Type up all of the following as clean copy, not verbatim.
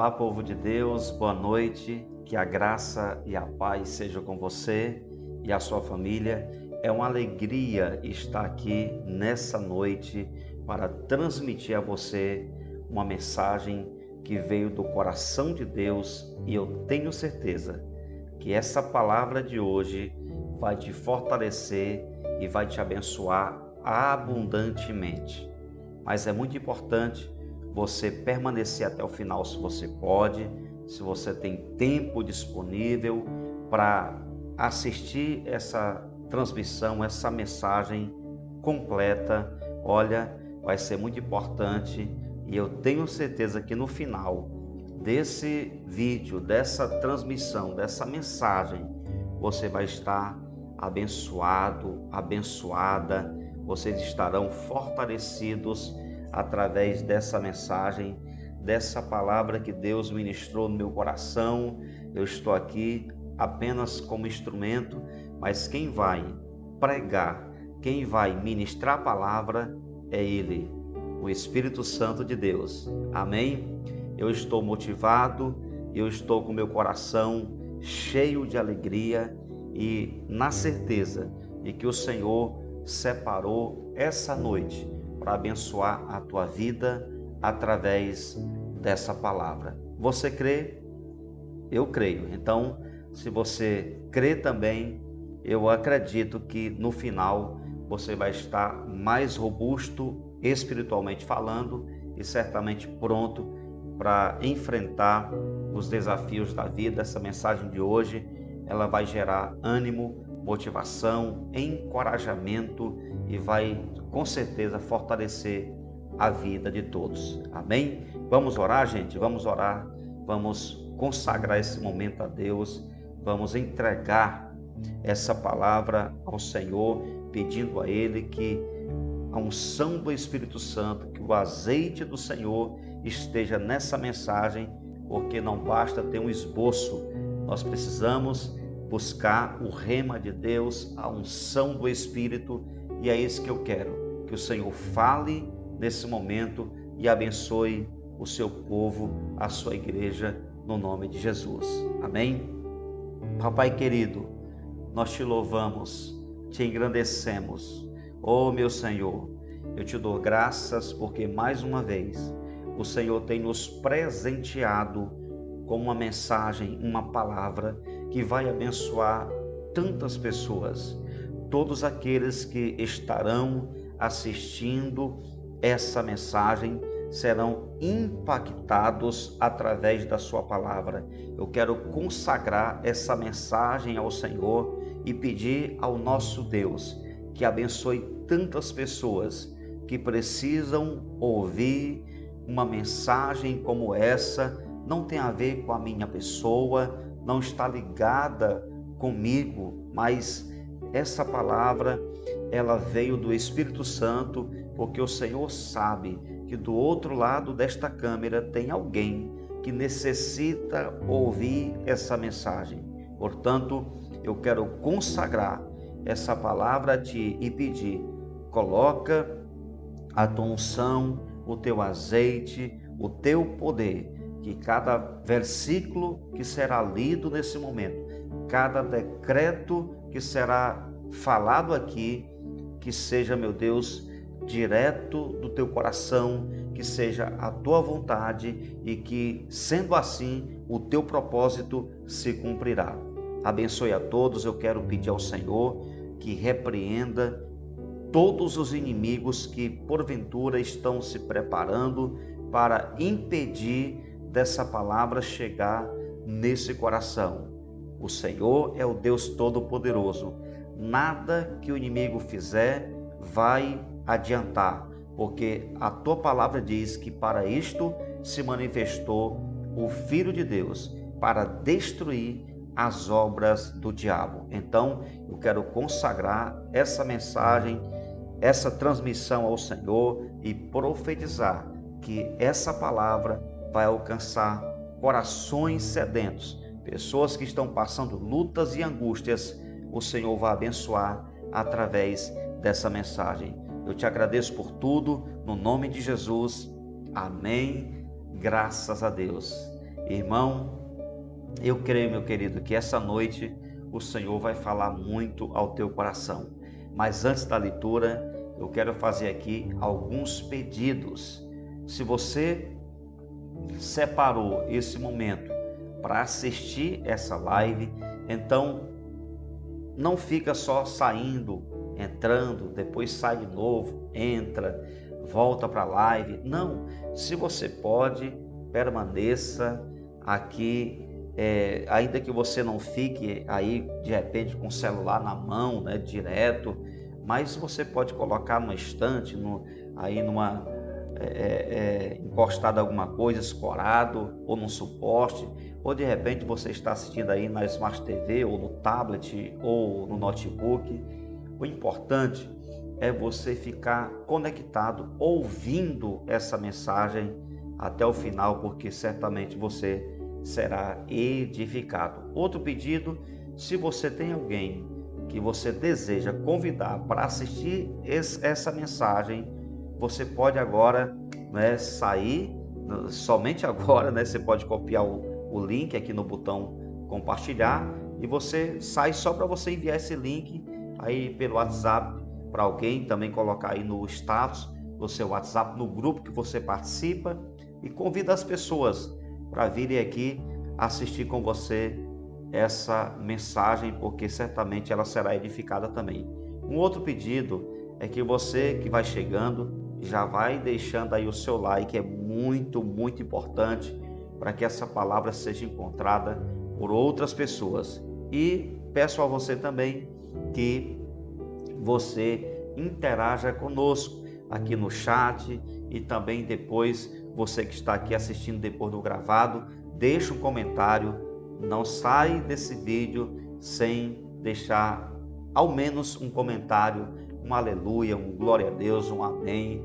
Olá, povo de Deus, boa noite, que a graça e a paz sejam com você e a sua família. É uma alegria estar aqui nessa noite para transmitir a você uma mensagem que veio do coração de Deus e eu tenho certeza que essa palavra de hoje vai te fortalecer e vai te abençoar abundantemente. Mas é muito importante você permanecer até o final, se você pode, se você tem tempo disponível para assistir essa transmissão, essa mensagem completa. Olha, vai ser muito importante e eu tenho certeza que no final desse vídeo, dessa transmissão, dessa mensagem, você vai estar abençoado, abençoada, vocês estarão fortalecidos através dessa mensagem, dessa palavra que Deus ministrou no meu coração. Eu estou aqui apenas como instrumento, mas quem vai pregar, quem vai ministrar a palavra é Ele, o Espírito Santo de Deus. Amém? Eu estou motivado, eu estou com meu coração cheio de alegria e na certeza de que o Senhor separou essa noite para abençoar a tua vida através dessa palavra. Você crê? Eu creio. Então, se você crê também, eu acredito que no final você vai estar mais robusto espiritualmente falando e certamente pronto para enfrentar os desafios da vida. Essa mensagem de hoje, ela vai gerar ânimo, motivação, encorajamento e vai com certeza fortalecer a vida de todos. Amém? Vamos orar, gente? Vamos orar, vamos consagrar esse momento a Deus, vamos entregar essa palavra ao Senhor, pedindo a Ele que a unção do Espírito Santo, que o azeite do Senhor esteja nessa mensagem, porque não basta ter um esboço, nós precisamos buscar o rema de Deus, a unção do Espírito, e é isso que eu quero, que o Senhor fale nesse momento e abençoe o seu povo, a sua igreja, no nome de Jesus. Amém? Papai querido, nós te louvamos, te engrandecemos. Oh, meu Senhor, eu te dou graças porque mais uma vez o Senhor tem nos presenteado com uma mensagem, uma palavra que vai abençoar tantas pessoas. Todos aqueles que estarão assistindo essa mensagem serão impactados através da sua palavra. Eu quero consagrar essa mensagem ao Senhor e pedir ao nosso Deus que abençoe tantas pessoas que precisam ouvir uma mensagem como essa. Não tem a ver com a minha pessoa, não está ligada comigo, mas essa palavra, ela veio do Espírito Santo, porque o Senhor sabe que do outro lado desta câmera tem alguém que necessita ouvir essa mensagem. Portanto, eu quero consagrar essa palavra a Ti e pedir, coloca a tua unção, o teu azeite, o teu poder, que cada versículo que será lido nesse momento, cada decreto que será falado aqui, que seja, meu Deus, direto do teu coração, que seja a tua vontade e que, sendo assim, o teu propósito se cumprirá. Abençoe a todos. Eu quero pedir ao Senhor que repreenda todos os inimigos que porventura estão se preparando para impedir dessa palavra chegar nesse coração. O Senhor é o Deus Todo-Poderoso. Nada que o inimigo fizer vai adiantar, porque a tua palavra diz que para isto se manifestou o Filho de Deus, para destruir as obras do diabo. Então, eu quero consagrar essa mensagem, essa transmissão ao Senhor e profetizar que essa palavra vai alcançar corações sedentos, pessoas que estão passando lutas e angústias. O Senhor vai abençoar através dessa mensagem. Eu te agradeço por tudo, no nome de Jesus. Amém. Graças a Deus. Irmão, eu creio, meu querido, que essa noite o Senhor vai falar muito ao teu coração. Mas antes da leitura, eu quero fazer aqui alguns pedidos. Se você separou esse momento para assistir essa live, então não fica só saindo, entrando, depois sai de novo, entra, volta para a live. Não, se você pode, permaneça aqui, ainda que você não fique aí de repente com o celular na mão, né, direto, mas você pode colocar numa estante, encostado a alguma coisa, escorado, ou num suporte, ou de repente você está assistindo aí na Smart TV, ou no tablet, ou no notebook. O importante é você ficar conectado, ouvindo essa mensagem até o final, porque certamente você será edificado. Outro pedido: se você tem alguém que você deseja convidar para assistir essa mensagem, você pode agora, né, sair, somente agora, né, você pode copiar o link aqui no botão compartilhar e você sai só para você enviar esse link aí pelo WhatsApp para alguém, também colocar aí no status do seu WhatsApp, no grupo que você participa, e convida as pessoas para virem aqui assistir com você essa mensagem, porque certamente ela será edificada também. Um outro pedido é que você que vai chegando, já vai deixando aí o seu like, é muito, muito importante para que essa palavra seja encontrada por outras pessoas. E peço a você também que você interaja conosco aqui no chat, e também depois, você que está aqui assistindo depois do gravado, deixa um comentário. Não sai desse vídeo sem deixar ao menos um comentário, um aleluia, um glória a Deus, um amém.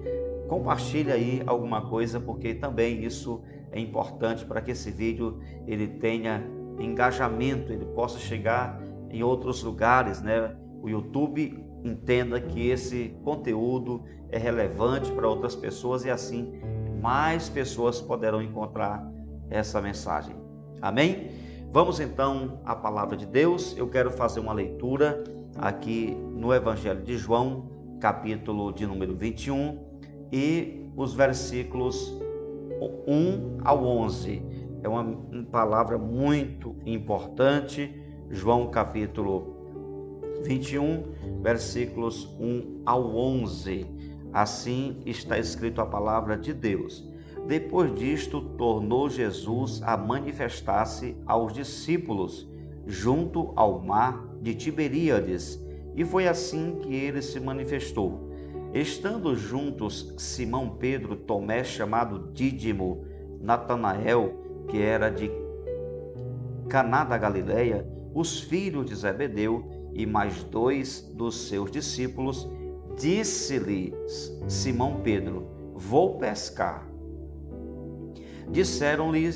Compartilha aí alguma coisa, porque também isso é importante para que esse vídeo ele tenha engajamento, ele possa chegar em outros lugares, né? O YouTube entenda que esse conteúdo é relevante para outras pessoas e assim mais pessoas poderão encontrar essa mensagem. Amém? Vamos então à palavra de Deus. Eu quero fazer uma leitura aqui no Evangelho de João, capítulo de número 21 e os versículos 1 ao 11. É uma palavra muito importante. João capítulo 21, versículos 1 ao 11. Assim está escrito a palavra de Deus. Depois disto, tornou Jesus a manifestar-se aos discípulos junto ao mar de Tiberíades, e foi assim que ele se manifestou. Estando juntos Simão Pedro, Tomé, chamado Dídimo, Natanael, que era de Caná da Galileia, os filhos de Zebedeu e mais 2 dos seus discípulos, disse-lhe Simão Pedro: vou pescar. Disseram-lhe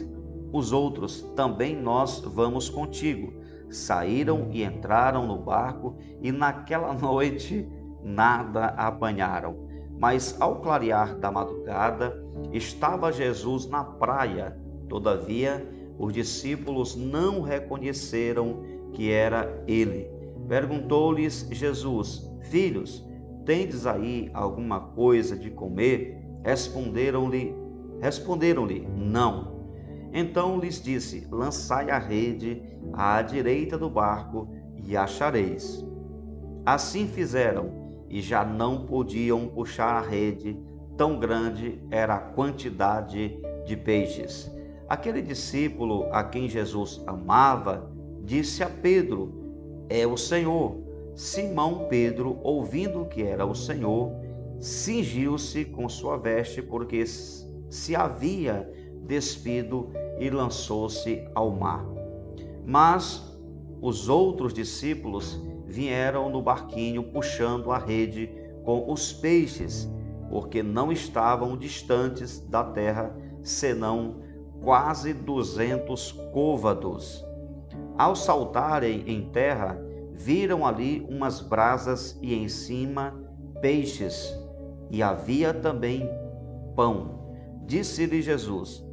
os outros: também nós vamos contigo. Saíram e entraram no barco, e naquela noite nada apanharam. Mas ao clarear da madrugada, estava Jesus na praia. Todavia, os discípulos não reconheceram que era ele. Perguntou-lhes Jesus: filhos, tendes aí alguma coisa de comer? Responderam-lhe, não. Então lhes disse: lançai a rede à direita do barco e achareis. Assim fizeram, e já não podiam puxar a rede, tão grande era a quantidade de peixes. Aquele discípulo a quem Jesus amava disse a Pedro: é o Senhor. Simão Pedro, ouvindo que era o Senhor, cingiu-se com sua veste, porque se havia despido, e lançou-se ao mar. Mas os outros discípulos vieram no barquinho puxando a rede com os peixes, porque não estavam distantes da terra, senão quase 200 côvados. Ao saltarem em terra, viram ali umas brasas e em cima peixes, e havia também pão. Disse-lhe Jesus: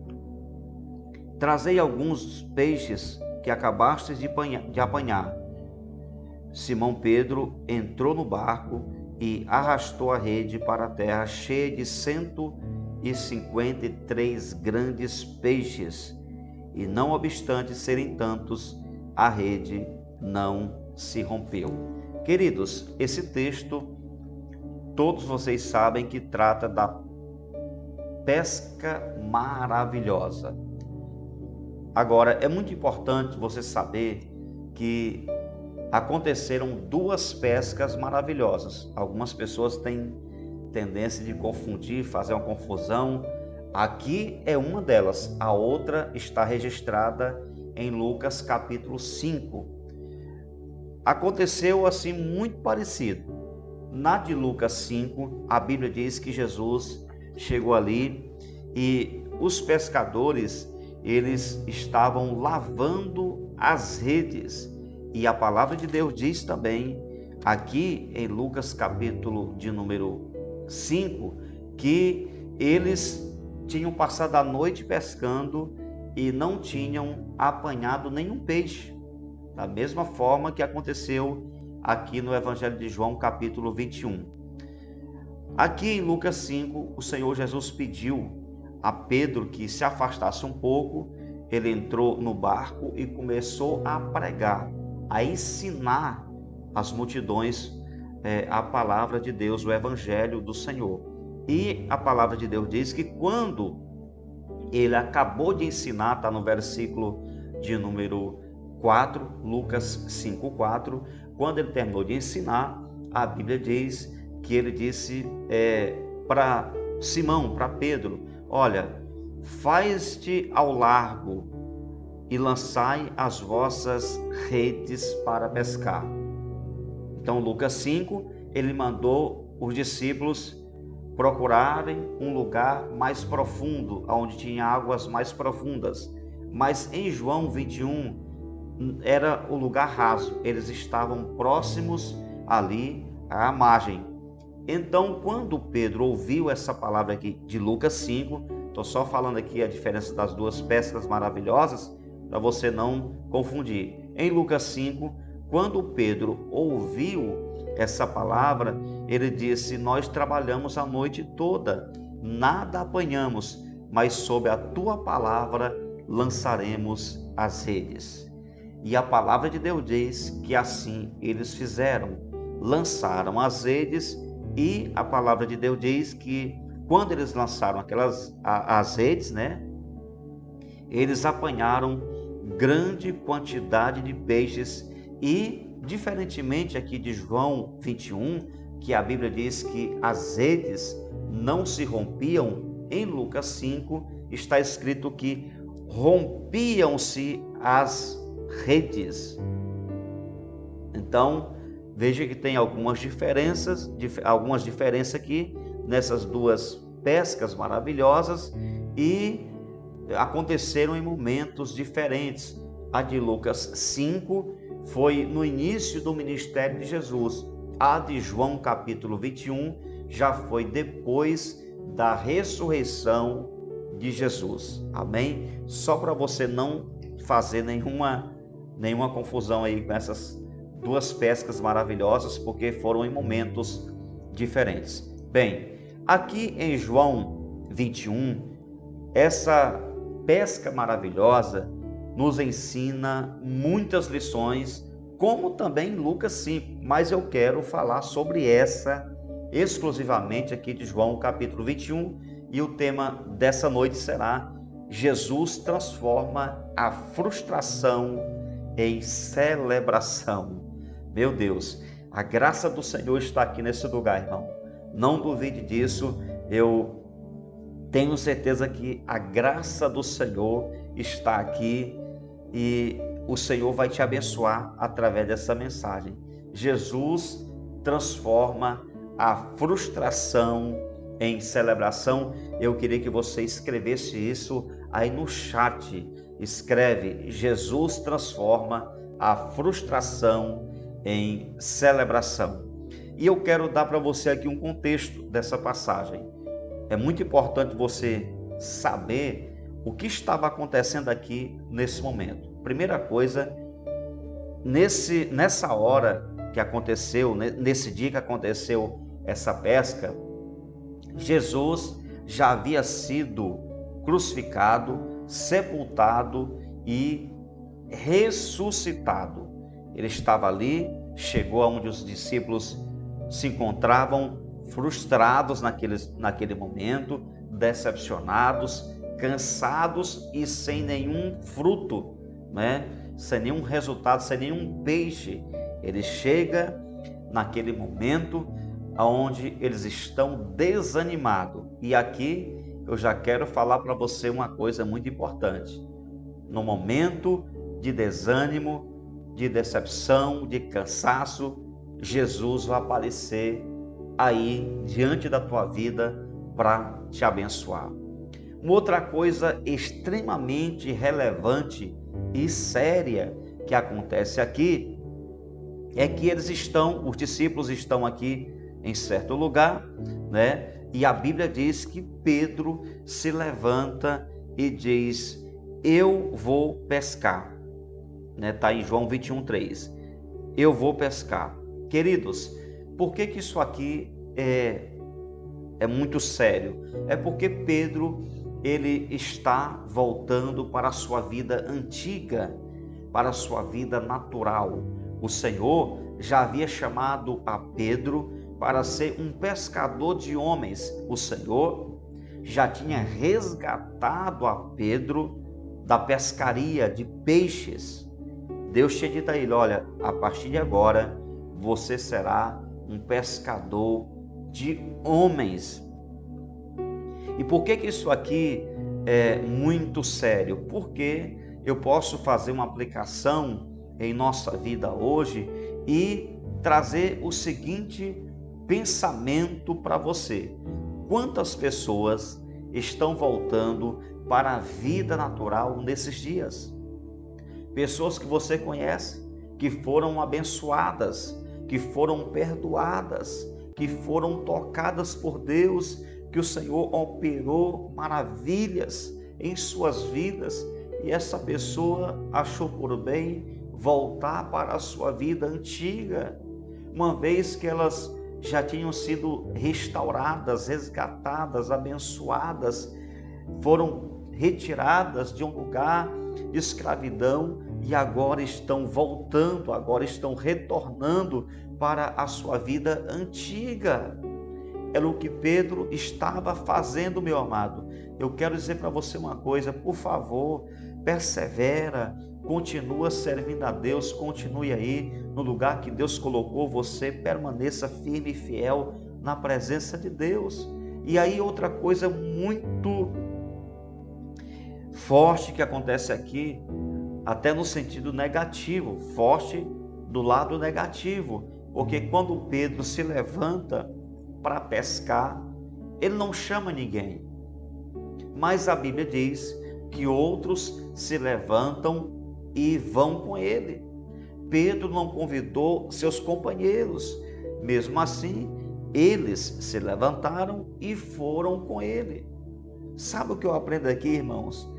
Trazei alguns peixes que acabastes de apanhar. Simão Pedro entrou no barco e arrastou a rede para a terra, cheia de 153 grandes peixes, e não obstante serem tantos, a rede não se rompeu. Queridos, esse texto, todos vocês sabem que trata da pesca maravilhosa. Agora, é muito importante você saber que aconteceram duas pescas maravilhosas. Algumas pessoas têm tendência de confundir, fazer uma confusão. Aqui é uma delas, a outra está registrada em Lucas capítulo 5. Aconteceu assim muito parecido. Na de Lucas 5, a Bíblia diz que Jesus chegou ali e os pescadores, eles estavam lavando as redes. E a palavra de Deus diz também, aqui em Lucas capítulo de número 5, que eles tinham passado a noite pescando e não tinham apanhado nenhum peixe. Da mesma forma que aconteceu aqui no Evangelho de João capítulo 21. Aqui em Lucas 5, o Senhor Jesus pediu a Pedro que se afastasse um pouco. Ele entrou no barco e começou a pregar, a ensinar as multidões a palavra de Deus, o Evangelho do Senhor. E a palavra de Deus diz que quando ele acabou de ensinar, está no versículo de número 4, Lucas 5:4, quando ele terminou de ensinar, a Bíblia diz que ele disse para Simão, para Pedro: olha, faz-te ao largo e lançai as vossas redes para pescar. Então, Lucas 5, ele mandou os discípulos procurarem um lugar mais profundo, onde tinha águas mais profundas. Mas em João 21, era o lugar raso, eles estavam próximos ali à margem. Então, quando Pedro ouviu essa palavra aqui de Lucas 5, estou só falando aqui a diferença das duas pescas maravilhosas, para você não confundir. Em Lucas 5, quando Pedro ouviu essa palavra, ele disse: nós trabalhamos a noite toda, nada apanhamos, mas sob a tua palavra lançaremos as redes. E a palavra de Deus diz que assim eles fizeram, lançaram as redes, e a palavra de Deus diz que quando eles lançaram as redes, eles apanharam grande quantidade de peixes. E diferentemente aqui de João 21, que a Bíblia diz que as redes não se rompiam, em Lucas 5 está escrito que rompiam-se as redes. Então, veja que tem algumas diferenças aqui nessas duas pescas maravilhosas, e aconteceram em momentos diferentes. A de Lucas 5 foi no início do ministério de Jesus. A de João capítulo 21 já foi depois da ressurreição de Jesus. Amém? Só para você não fazer nenhuma confusão aí com essas duas pescas maravilhosas, porque foram em momentos diferentes. Bem, aqui em João 21, essa pesca maravilhosa nos ensina muitas lições, como também Lucas 5, mas eu quero falar sobre essa exclusivamente aqui de João capítulo 21, e o tema dessa noite será: Jesus transforma a frustração em celebração. Meu Deus, a graça do Senhor está aqui nesse lugar, irmão. Não duvide disso. Eu tenho certeza que a graça do Senhor está aqui e o Senhor vai te abençoar através dessa mensagem. Jesus transforma a frustração em celebração. Eu queria que você escrevesse isso aí no chat. Escreve: Jesus transforma a frustração em celebração. E eu quero dar para você aqui um contexto dessa passagem. É muito importante você saber O que estava acontecendo aqui nesse momento? Primeira coisa, nessa hora que aconteceu, nesse dia que aconteceu essa pesca, Jesus já havia sido crucificado, sepultado e ressuscitado. Ele estava ali, chegou aonde os discípulos se encontravam, frustrados naquele momento, decepcionados, cansados e sem nenhum fruto, né? Sem nenhum resultado, sem nenhum peixe. Ele chega naquele momento onde eles estão desanimados. E aqui eu já quero falar para você uma coisa muito importante. No momento de desânimo, de decepção, de cansaço, Jesus vai aparecer aí diante da tua vida para te abençoar. Uma outra coisa extremamente relevante e séria que acontece aqui é que os discípulos estão aqui em certo lugar, né? E a Bíblia diz que Pedro se levanta e diz: eu vou pescar, né? Está em João 21:3. Eu vou pescar. Queridos, por que isso aqui é muito sério? É porque Pedro, ele está voltando para a sua vida antiga, para a sua vida natural. O Senhor já havia chamado a Pedro para ser um pescador de homens. O Senhor já tinha resgatado a Pedro da pescaria de peixes. Deus tinha dito a ele: olha, a partir de agora você será um pescador de homens. E por que isso aqui é muito sério? Porque eu posso fazer uma aplicação em nossa vida hoje e trazer o seguinte pensamento para você. Quantas pessoas estão voltando para a vida natural nesses dias? Pessoas que você conhece, que foram abençoadas, que foram perdoadas, que foram tocadas por Deus, que o Senhor operou maravilhas em suas vidas, e essa pessoa achou por bem voltar para a sua vida antiga, uma vez que elas já tinham sido restauradas, resgatadas, abençoadas, foram retiradas de um lugar de escravidão e agora estão voltando, agora estão retornando para a sua vida antiga. Era o que Pedro estava fazendo, meu amado. Eu quero dizer para você uma coisa: por favor, persevera, continua servindo a Deus, continue aí no lugar que Deus colocou você, permaneça firme e fiel na presença de Deus. E aí outra coisa muito forte que acontece aqui, até no sentido negativo, forte do lado negativo, porque quando Pedro se levanta para pescar, ele não chama ninguém, mas a Bíblia diz que outros se levantam e vão com ele. Pedro não convidou seus companheiros, mesmo assim, eles se levantaram e foram com ele. Sabe o que eu aprendo aqui, irmãos?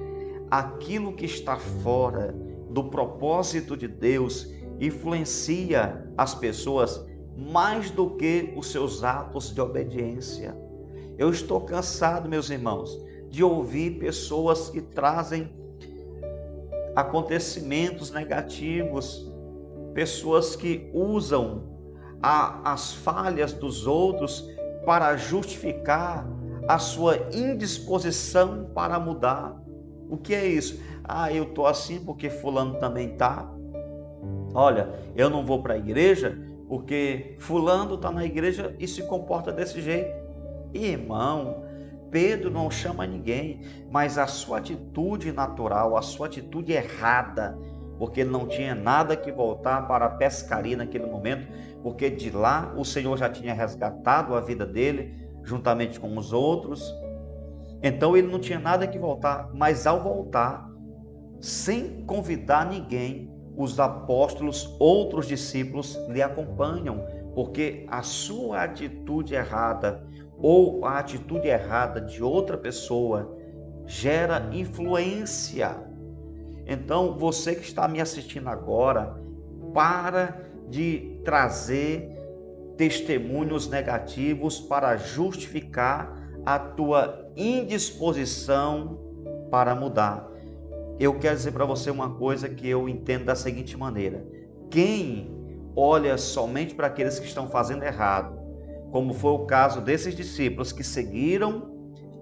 Aquilo que está fora do propósito de Deus influencia as pessoas mais do que os seus atos de obediência. Eu estou cansado, meus irmãos, de ouvir pessoas que trazem acontecimentos negativos, pessoas que usam as falhas dos outros para justificar a sua indisposição para mudar. O que é isso? Eu estou assim porque fulano também está. Olha, eu não vou para a igreja porque fulano está na igreja e se comporta desse jeito. Irmão, Pedro não chama ninguém, mas a sua atitude natural, a sua atitude errada, porque ele não tinha nada que voltar para a pescaria naquele momento, porque de lá o Senhor já tinha resgatado a vida dele, juntamente com os outros. Então ele não tinha nada que voltar, mas ao voltar, sem convidar ninguém, os apóstolos, outros discípulos lhe acompanham, porque a sua atitude errada ou a atitude errada de outra pessoa gera influência. Então, você que está me assistindo agora, para de trazer testemunhos negativos para justificar a tua indisposição para mudar. Eu quero dizer para você uma coisa que eu entendo da seguinte maneira: quem olha somente para aqueles que estão fazendo errado, como foi o caso desses discípulos que seguiram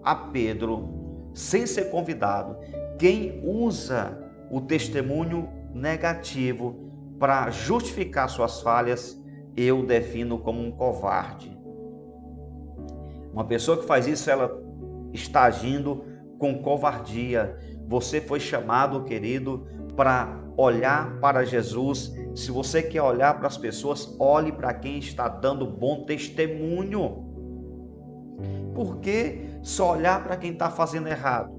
a Pedro sem ser convidado, quem usa o testemunho negativo para justificar suas falhas, eu defino como um covarde. Uma pessoa que faz isso, ela está agindo com covardia. Você foi chamado, querido, para olhar para Jesus. Se você quer olhar para as pessoas, olhe para quem está dando bom testemunho. Por que só olhar para quem está fazendo errado?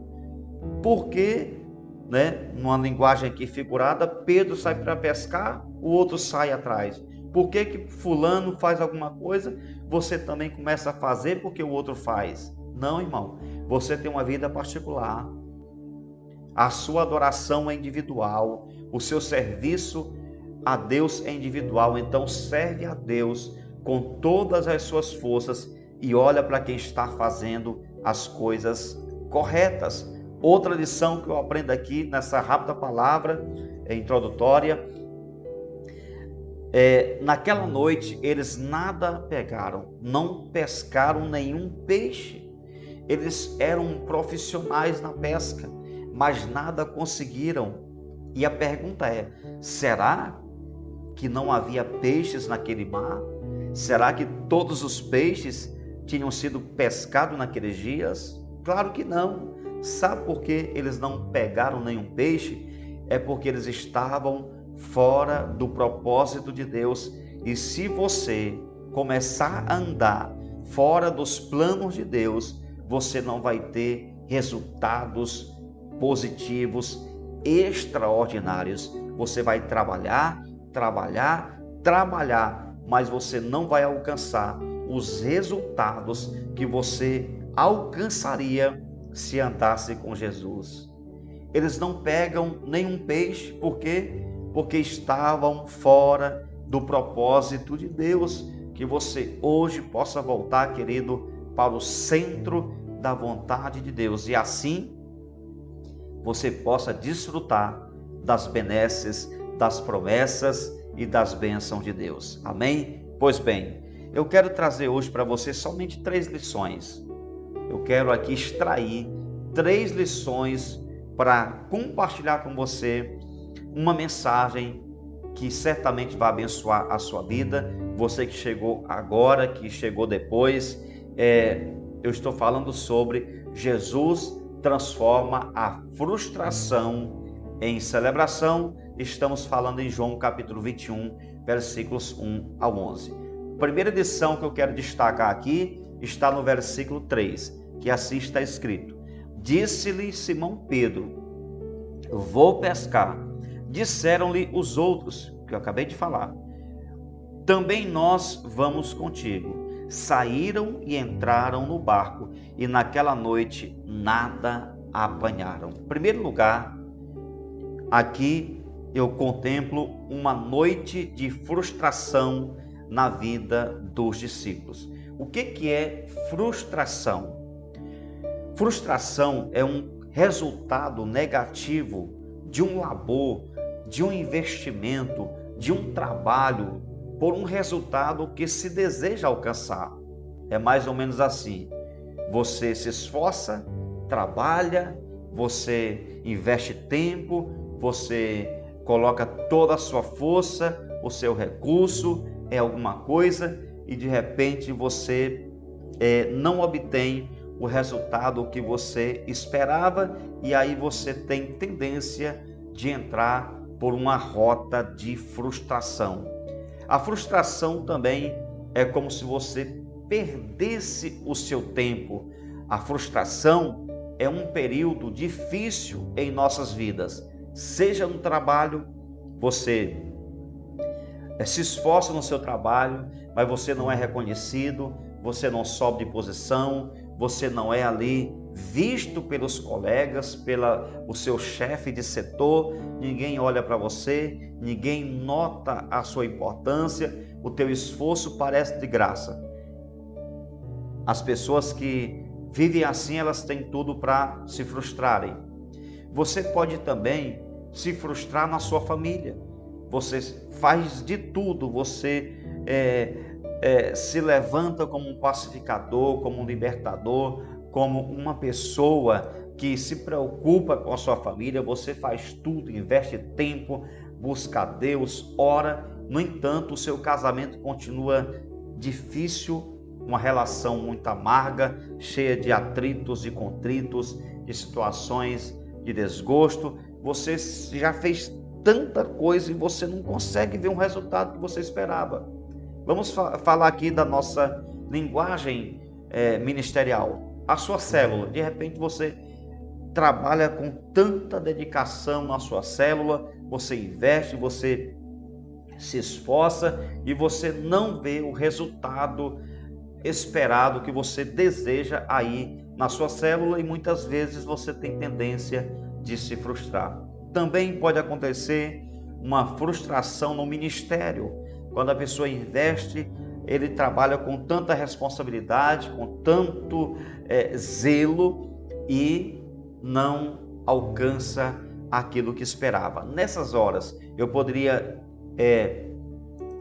Por que, numa linguagem aqui figurada, Pedro sai para pescar, o outro sai atrás? Por que fulano faz alguma coisa, você também começa a fazer porque o outro faz? Não, irmão. Você tem uma vida particular. A sua adoração é individual. O seu serviço a Deus é individual. Então serve a Deus com todas as suas forças e olha para quem está fazendo as coisas corretas. Outra lição que eu aprendo aqui nessa rápida palavra introdutória: naquela noite eles nada pegaram, não pescaram nenhum peixe. Eles eram profissionais na pesca, mas nada conseguiram. E a pergunta é: será que não havia peixes naquele mar? Será que todos os peixes tinham sido pescados naqueles dias? Claro que não. Sabe por que eles não pegaram nenhum peixe? É porque eles estavam fora do propósito de Deus. E se você começar a andar fora dos planos de Deus, você não vai ter resultados positivos, extraordinários. Você vai trabalhar, mas você não vai alcançar os resultados que você alcançaria se andasse com Jesus. Eles não pegam nenhum peixe, por quê? Porque estavam fora do propósito de Deus. Que você hoje possa voltar, querido, para o centro da vontade de Deus, e assim você possa desfrutar das benesses, das promessas e das bênçãos de Deus. Amém? Pois bem, eu quero trazer hoje para você somente 3 lições. Eu quero aqui extrair 3 lições para compartilhar com você uma mensagem que certamente vai abençoar a sua vida. Você que chegou agora, que chegou depois, eu estou falando sobre Jesus transforma a frustração em celebração. Estamos falando em João capítulo 21, versículos 1 ao 11. A primeira lição que eu quero destacar aqui está no versículo 3, que assim está escrito: Disse-lhe Simão Pedro: vou pescar. Disseram-lhe os outros, que eu acabei de falar: também nós vamos contigo. Saíram e entraram no barco, e naquela noite nada apanharam. Em primeiro lugar, aqui eu contemplo uma noite de frustração na vida dos discípulos. O que é frustração? Frustração é um resultado negativo de um labor, de um investimento, de um trabalho, por um resultado que se deseja alcançar. É mais ou menos assim: você se esforça, trabalha, você investe tempo, você coloca toda a sua força, o seu recurso é alguma coisa, e de repente você não obtém o resultado que você esperava, e aí você tem tendência de entrar por uma rota de frustração. A frustração também é como se você perdesse o seu tempo. A frustração é um período difícil em nossas vidas. Seja no trabalho, você se esforça no seu trabalho, mas você não é reconhecido, você não sobe de posição, você não é ali visto pelos colegas, o seu chefe de setor, ninguém olha para você, ninguém nota a sua importância, o teu esforço parece de graça. As pessoas que vivem assim, elas têm tudo para se frustrarem. Você pode também se frustrar na sua família. Você faz de tudo, você se levanta como um pacificador, como um libertador, como uma pessoa que se preocupa com a sua família. Você faz tudo, investe tempo, busca a Deus, ora. No entanto, o seu casamento continua difícil, uma relação muito amarga, cheia de atritos e contritos, de situações de desgosto. Você já fez tanta coisa e você não consegue ver um resultado que você esperava. Vamos falar aqui da nossa linguagem ministerial. A sua célula, de repente você trabalha com tanta dedicação na sua célula, você investe, você se esforça e você não vê o resultado esperado que você deseja aí na sua célula, e muitas vezes você tem tendência de se frustrar. Também pode acontecer uma frustração no ministério. Quando a pessoa investe, ele trabalha com tanta responsabilidade, com tanto zelo e não alcança aquilo que esperava. Nessas horas, eu poderia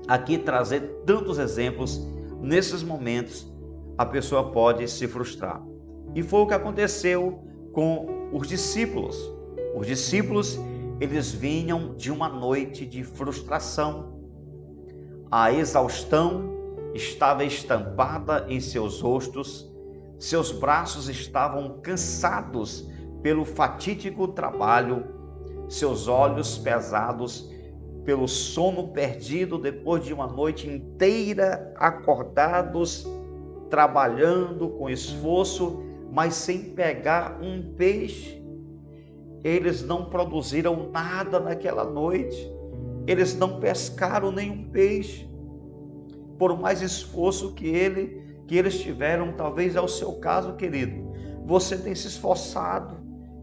aqui trazer tantos exemplos. Nesses momentos, a pessoa pode se frustrar. E foi o que aconteceu com os discípulos. Os discípulos, eles vinham de uma noite de frustração. A exaustão estava estampada em seus rostos, seus braços estavam cansados pelo fatídico trabalho, seus olhos pesados pelo sono perdido depois de uma noite inteira acordados, trabalhando com esforço, mas sem pegar um peixe. Eles não produziram nada naquela noite, eles não pescaram nenhum peixe. Por mais esforço que eles tiveram, talvez é o seu caso, querido. Você tem se esforçado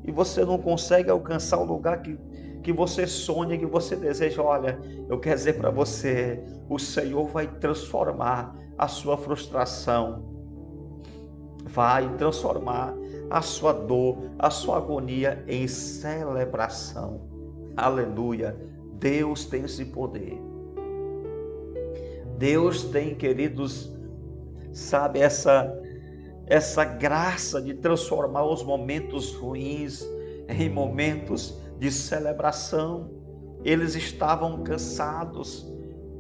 e você não consegue alcançar o lugar que você sonha, que você deseja. Olha, eu quero dizer para você, o Senhor vai transformar a sua frustração, vai transformar a sua dor, a sua agonia em celebração. Aleluia! Deus tem esse poder. Deus tem, queridos, sabe, essa graça de transformar os momentos ruins em momentos de celebração. Eles estavam cansados,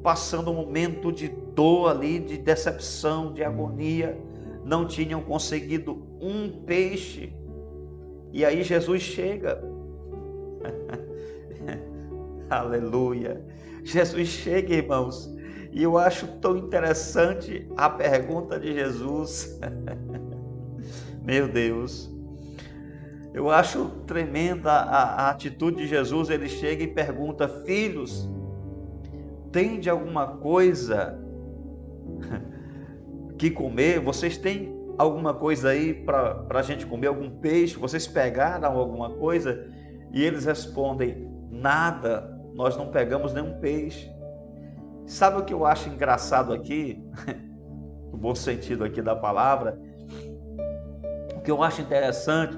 passando um momento de dor ali, de decepção, de agonia, não tinham conseguido um peixe. E aí Jesus chega. Aleluia! Jesus chega, irmãos, e eu acho tão interessante a pergunta de Jesus. Meu Deus! Eu acho tremenda a atitude de Jesus. Ele chega e pergunta: filhos, tem de alguma coisa que comer? Vocês têm alguma coisa aí para a gente comer? Algum peixe? Vocês pegaram alguma coisa? E eles respondem: nada, nós não pegamos nenhum peixe. Sabe o que eu acho engraçado aqui? No bom sentido aqui da palavra. O que eu acho interessante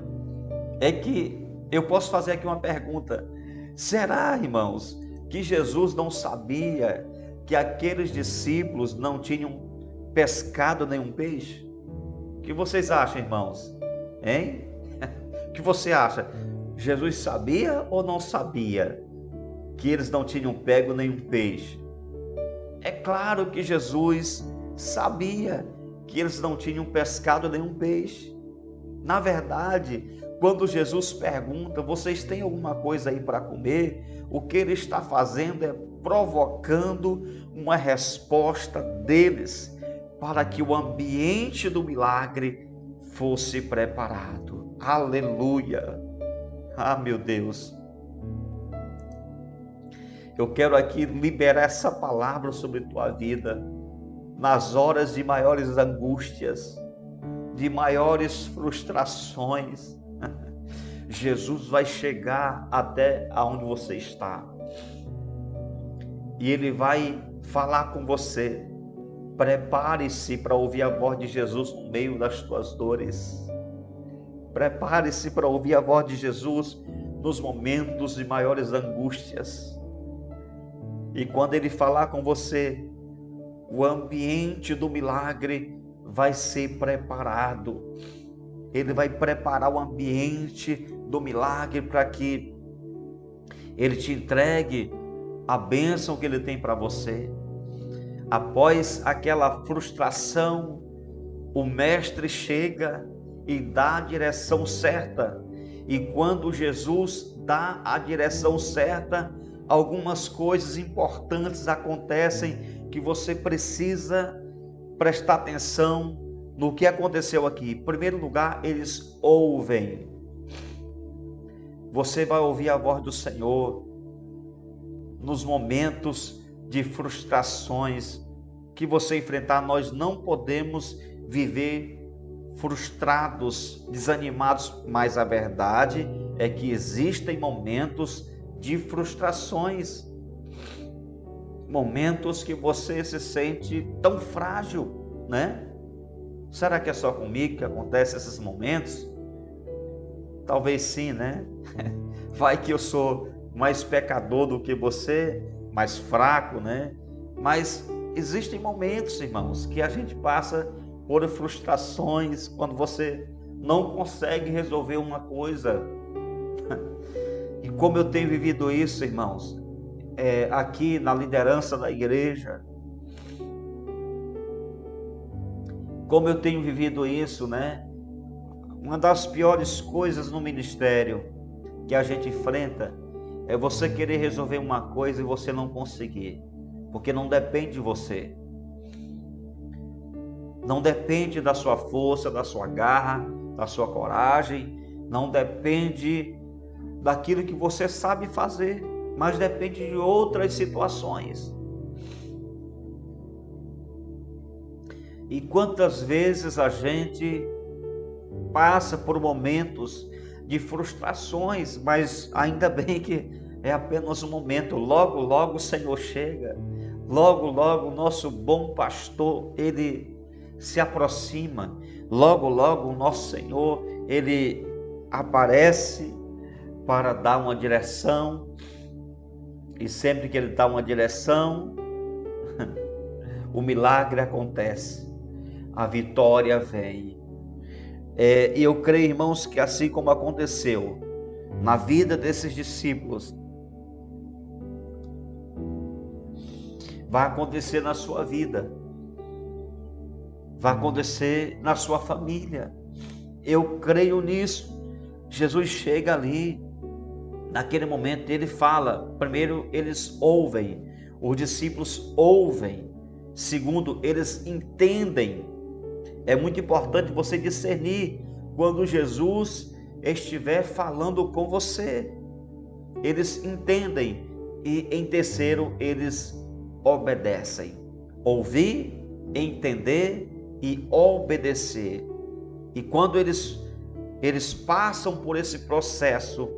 é que eu posso fazer aqui uma pergunta: será, irmãos, que Jesus não sabia que aqueles discípulos não tinham pescado nenhum peixe? O que vocês acham, irmãos? Hein? O que você acha? Jesus sabia ou não sabia que eles não tinham pego nenhum peixe? É claro que Jesus sabia que eles não tinham pescado nenhum peixe. Na verdade, quando Jesus pergunta: vocês têm alguma coisa aí para comer? O que ele está fazendo é provocando uma resposta deles para que o ambiente do milagre fosse preparado. Aleluia! Ah, meu Deus! Eu quero aqui liberar essa palavra sobre tua vida nas horas de maiores angústias, de maiores frustrações, Jesus vai chegar até aonde você está. E Ele vai falar com você. Prepare-se para ouvir a voz de Jesus no meio das tuas dores. Prepare-se para ouvir a voz de Jesus nos momentos de maiores angústias. E quando Ele falar com você, o ambiente do milagre vai ser preparado. Ele vai preparar o ambiente do milagre para que Ele te entregue a bênção que Ele tem para você. Após aquela frustração, o Mestre chega e dá a direção certa. E quando Jesus dá a direção certa, algumas coisas importantes acontecem que você precisa prestar atenção no que aconteceu aqui. Em primeiro lugar, eles ouvem. Você vai ouvir a voz do Senhor nos momentos de frustrações que você enfrentar. Nós não podemos viver frustrados, desanimados, mas a verdade é que existem momentos de frustrações, momentos que você se sente tão frágil, né? Será que é só comigo que acontecem esses momentos? Talvez sim, né? Vai que eu sou mais pecador do que você, mais fraco, né? Mas existem momentos, irmãos, que a gente passa por frustrações, quando você não consegue resolver uma coisa. E como eu tenho vivido isso, irmãos, aqui na liderança da igreja, como eu tenho vivido isso, né? Uma das piores coisas no ministério que a gente enfrenta é você querer resolver uma coisa e você não conseguir, porque não depende de você. Não depende da sua força, da sua garra, da sua coragem, não depende daquilo que você sabe fazer, mas depende de outras situações. E quantas vezes a gente passa por momentos de frustrações, mas ainda bem que é apenas um momento. Logo, logo o Senhor chega, logo, logo o nosso bom pastor, Ele se aproxima, logo, logo o nosso Senhor, Ele aparece para dar uma direção, e sempre que Ele dá uma direção, o milagre acontece, a vitória vem. E eu creio, irmãos, que assim como aconteceu na vida desses discípulos, vai acontecer na sua vida, vai acontecer na sua família. Eu creio nisso. Jesus chega ali, naquele momento Ele fala. Primeiro, eles ouvem, os discípulos ouvem. Segundo, eles entendem. É muito importante você discernir quando Jesus estiver falando com você. Eles entendem. E em terceiro, eles obedecem. Ouvir, entender e obedecer. E quando eles passam por esse processo,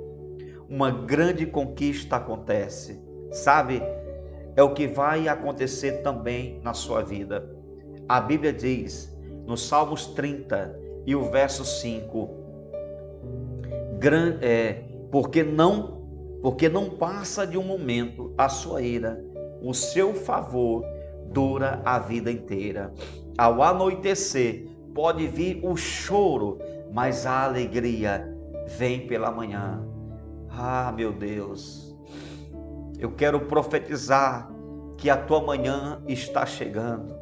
uma grande conquista acontece. Sabe? É o que vai acontecer também na sua vida. A Bíblia diz, no Salmos 30 e o verso 5, porque não passa de um momento a sua ira, o seu favor dura a vida inteira. Ao anoitecer pode vir o choro, mas a alegria vem pela manhã. Ah, meu Deus, eu quero profetizar que a tua manhã está chegando.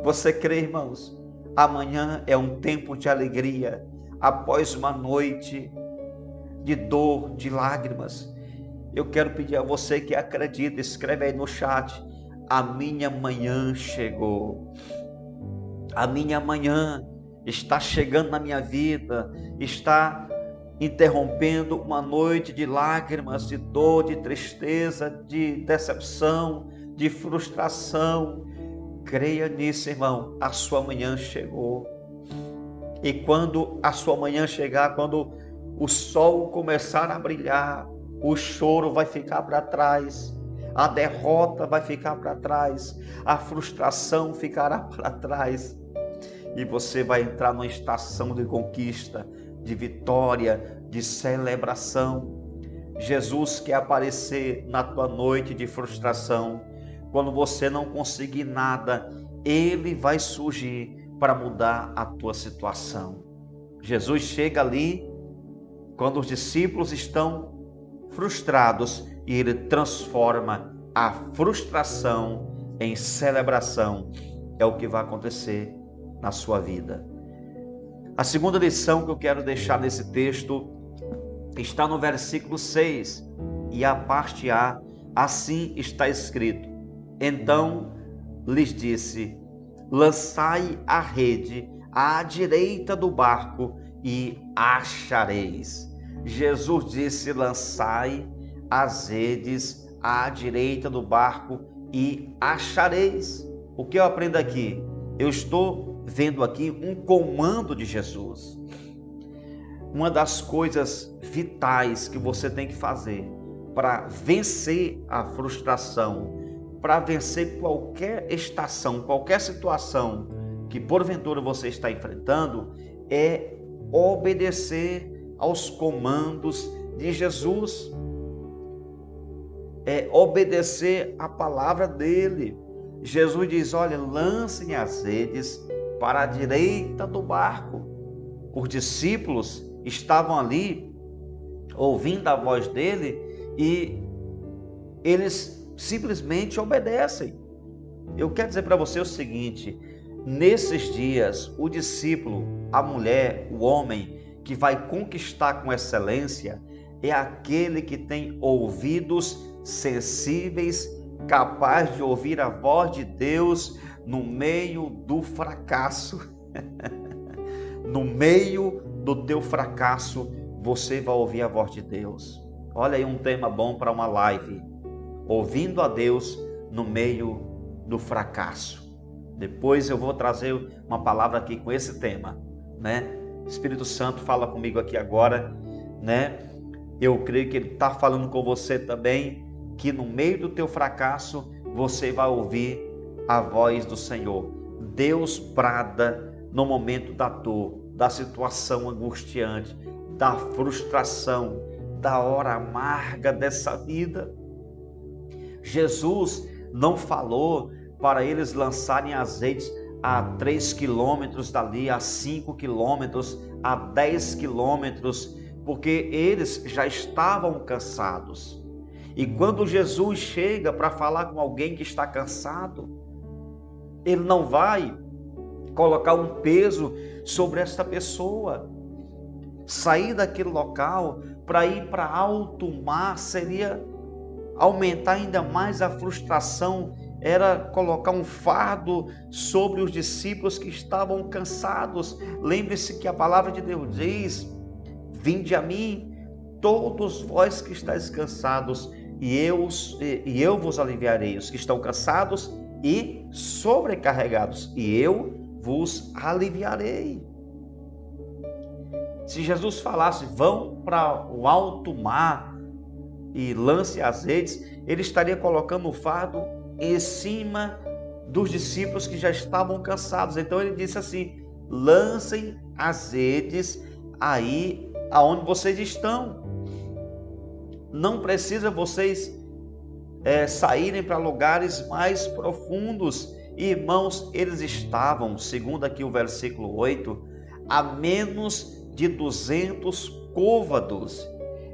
Você crê, irmãos? Amanhã é um tempo de alegria, após uma noite de dor, de lágrimas. Eu quero pedir a você que acredita, escreve aí no chat: a minha manhã chegou. A minha manhã está chegando na minha vida, está interrompendo uma noite de lágrimas, de dor, de tristeza, de decepção, de frustração. Creia nisso, irmão, a sua manhã chegou. E quando a sua manhã chegar, quando o sol começar a brilhar, o choro vai ficar para trás, a derrota vai ficar para trás, a frustração ficará para trás. E você vai entrar numa estação de conquista, de vitória, de celebração. Jesus quer aparecer na tua noite de frustração. Quando você não conseguir nada, Ele vai surgir para mudar a tua situação. Jesus chega ali quando os discípulos estão frustrados e Ele transforma a frustração em celebração. É o que vai acontecer na sua vida. A segunda lição que eu quero deixar nesse texto está no versículo 6, e a parte A, assim está escrito: então lhes disse, lançai a rede à direita do barco e achareis. Jesus disse, lançai as redes à direita do barco e achareis. O que eu aprendo aqui? Eu estou vendo aqui um comando de Jesus. Uma das coisas vitais que você tem que fazer para vencer a frustração, para vencer qualquer estação, qualquer situação que porventura você está enfrentando, é obedecer aos comandos de Jesus. É obedecer a palavra dele. Jesus diz, olha, lancem as redes para a direita do barco. Os discípulos estavam ali ouvindo a voz dele e eles simplesmente obedecem. Eu quero dizer para você o seguinte: nesses dias, o discípulo, a mulher, o homem que vai conquistar com excelência é aquele que tem ouvidos sensíveis, capaz de ouvir a voz de Deus no meio do fracasso. No meio do teu fracasso, você vai ouvir a voz de Deus. Olha aí um tema bom para uma live. Ouvindo a Deus no meio do fracasso. Depois eu vou trazer uma palavra aqui com esse tema, né? Espírito Santo fala comigo aqui agora, né? Eu creio que Ele está falando com você também, que no meio do teu fracasso, você vai ouvir a voz do Senhor. Deus brada no momento da dor, da situação angustiante, da frustração, da hora amarga dessa vida. Jesus não falou para eles lançarem as redes a 3 quilômetros dali, a 5 quilômetros, a 10 quilômetros, porque eles já estavam cansados. E quando Jesus chega para falar com alguém que está cansado, Ele não vai colocar um peso sobre esta pessoa. Sair daquele local para ir para alto mar seria aumentar ainda mais a frustração, era colocar um fardo sobre os discípulos que estavam cansados. Lembre-se que a palavra de Deus diz: vinde a mim, todos vós que estáis cansados, e eu vos aliviarei. Os que estão cansados e sobrecarregados, e eu vos aliviarei. Se Jesus falasse, vão para o alto mar e lance as redes, Ele estaria colocando o fardo em cima dos discípulos que já estavam cansados. Então Ele disse assim, lancem as redes aí aonde vocês estão. Não precisa vocês saírem para lugares mais profundos. Irmãos, eles estavam, segundo aqui o versículo 8, a menos de 200 côvados.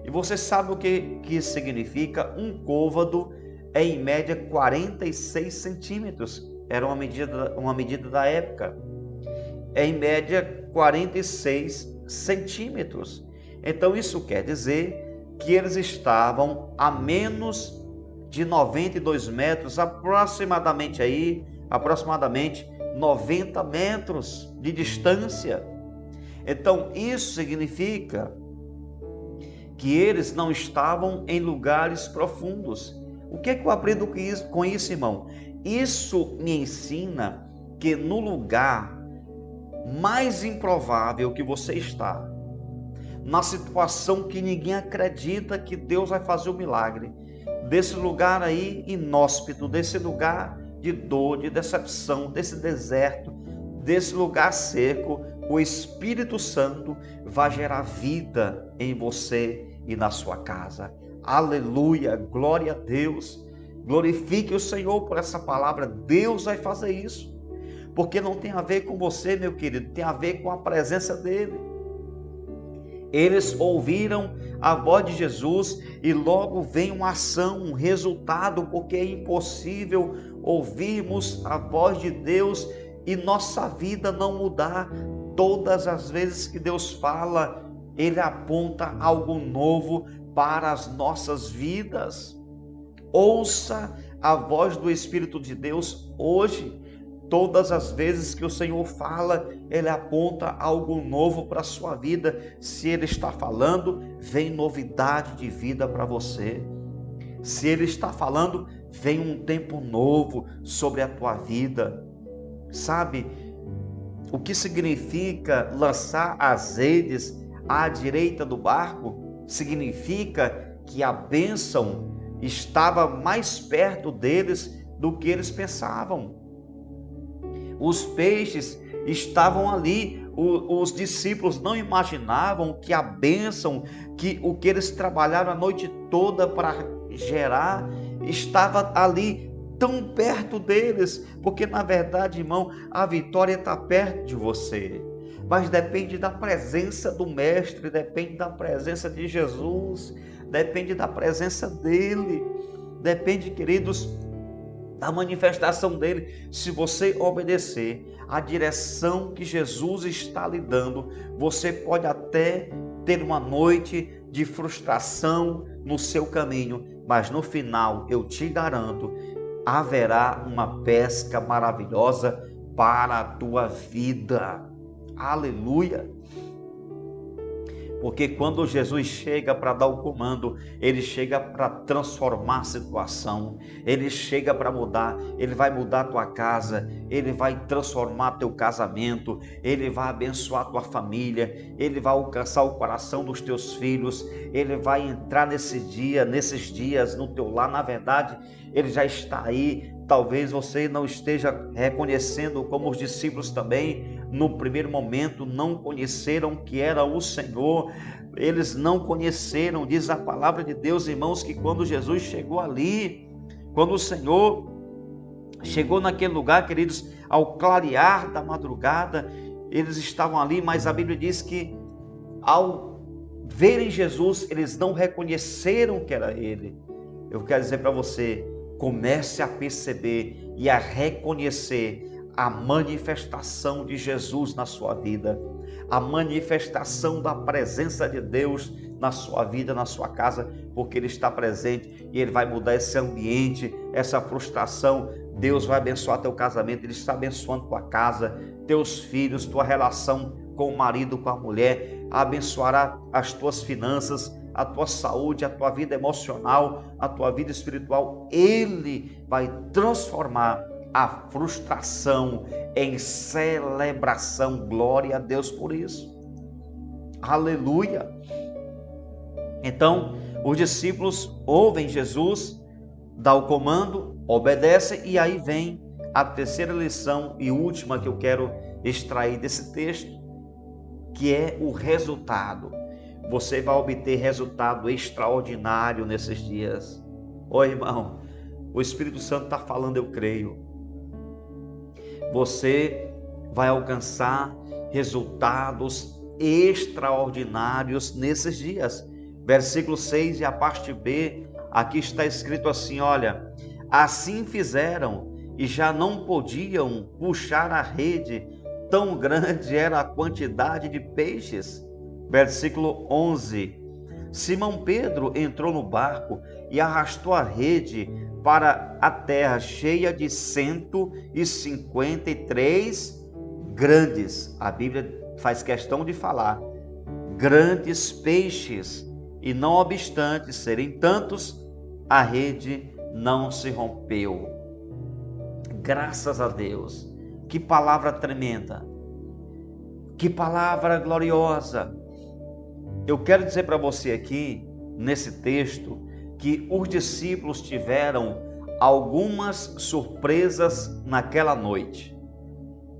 E você sabe o que significa? Um côvado é em média 46 centímetros. Era uma medida da época. É em média 46 centímetros. Então isso quer dizer que eles estavam a menos de 92 metros, aproximadamente 90 metros de distância. Então isso significa que eles não estavam em lugares profundos. O que é que eu aprendo com isso, irmão? Isso me ensina que no lugar mais improvável que você está, na situação que ninguém acredita que Deus vai fazer o milagre, desse lugar aí inóspito, desse lugar de dor, de decepção, desse deserto, desse lugar seco, o Espírito Santo vai gerar vida em você e na sua casa. Aleluia, glória a Deus. Glorifique o Senhor por essa palavra. Deus vai fazer isso, porque não tem a ver com você, meu querido, tem a ver com a presença dele. Eles ouviram a voz de Jesus e logo vem uma ação, um resultado, porque é impossível ouvirmos a voz de Deus e nossa vida não mudar. Todas as vezes que Deus fala, Ele aponta algo novo para as nossas vidas. Ouça a voz do Espírito de Deus hoje. Todas as vezes que o Senhor fala, Ele aponta algo novo para a sua vida. Se Ele está falando, vem novidade de vida para você. Se Ele está falando, vem um tempo novo sobre a tua vida. Sabe o que significa lançar as redes à direita do barco? Significa que a bênção estava mais perto deles do que eles pensavam. Os peixes estavam ali, os discípulos não imaginavam que a bênção, que o que eles trabalharam a noite toda para gerar, estava ali tão perto deles, porque na verdade, irmão, a vitória está perto de você, mas depende da presença do Mestre, depende da presença de Jesus, depende da presença dele, depende, queridos, da manifestação dele. Se você obedecer à direção que Jesus está lhe dando, você pode até ter uma noite de frustração no seu caminho, mas no final, eu te garanto, haverá uma pesca maravilhosa para a tua vida. Aleluia! Porque quando Jesus chega para dar o comando, Ele chega para transformar a situação, Ele chega para mudar, Ele vai mudar a tua casa, Ele vai transformar teu casamento, Ele vai abençoar a tua família, Ele vai alcançar o coração dos teus filhos, Ele vai entrar nesses dias no teu lar. Na verdade, Ele já está aí. Talvez você não esteja reconhecendo, como os discípulos também, no primeiro momento, não conheceram que era o Senhor. Eles não conheceram, diz a palavra de Deus, irmãos, que quando Jesus chegou ali, quando o Senhor chegou naquele lugar, queridos, ao clarear da madrugada, eles estavam ali, mas a Bíblia diz que ao verem Jesus, eles não reconheceram que era Ele. Eu quero dizer para você, comece a perceber e a reconhecer a manifestação de Jesus na sua vida, a manifestação da presença de Deus na sua vida, na sua casa, porque Ele está presente e Ele vai mudar esse ambiente, essa frustração. Deus vai abençoar teu casamento, Ele está abençoando tua casa, teus filhos, tua relação com o marido, com a mulher, abençoará as tuas finanças, a tua saúde, a tua vida emocional, a tua vida espiritual. Ele vai transformar a frustração em celebração. Glória a Deus por isso. Aleluia. Então, os discípulos ouvem Jesus, dá o comando, obedecem, e aí vem a terceira lição e última que eu quero extrair desse texto, que é o resultado. Você vai obter resultado extraordinário nesses dias. Ô irmão, o Espírito Santo está falando, eu creio. Você vai alcançar resultados extraordinários nesses dias. Versículo 6 e a parte B, aqui está escrito assim, olha, assim fizeram e já não podiam puxar a rede, tão grande era a quantidade de peixes. Versículo 11, Simão Pedro entrou no barco e arrastou a rede para a terra, cheia de 153 grandes, a Bíblia faz questão de falar, grandes peixes, e não obstante serem tantos, a rede não se rompeu. Graças a Deus, que palavra tremenda. Que palavra gloriosa! Eu quero dizer para você aqui, nesse texto, que os discípulos tiveram algumas surpresas naquela noite.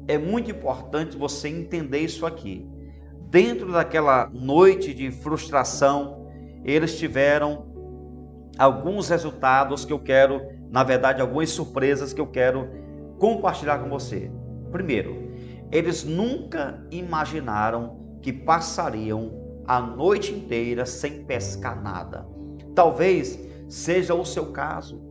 É muito importante você entender isso aqui. Dentro daquela noite de frustração, eles tiveram alguns resultados que eu quero, na verdade, algumas surpresas que eu quero compartilhar com você. Primeiro, eles nunca imaginaram que passariam a noite inteira sem pescar nada. Talvez seja o seu caso.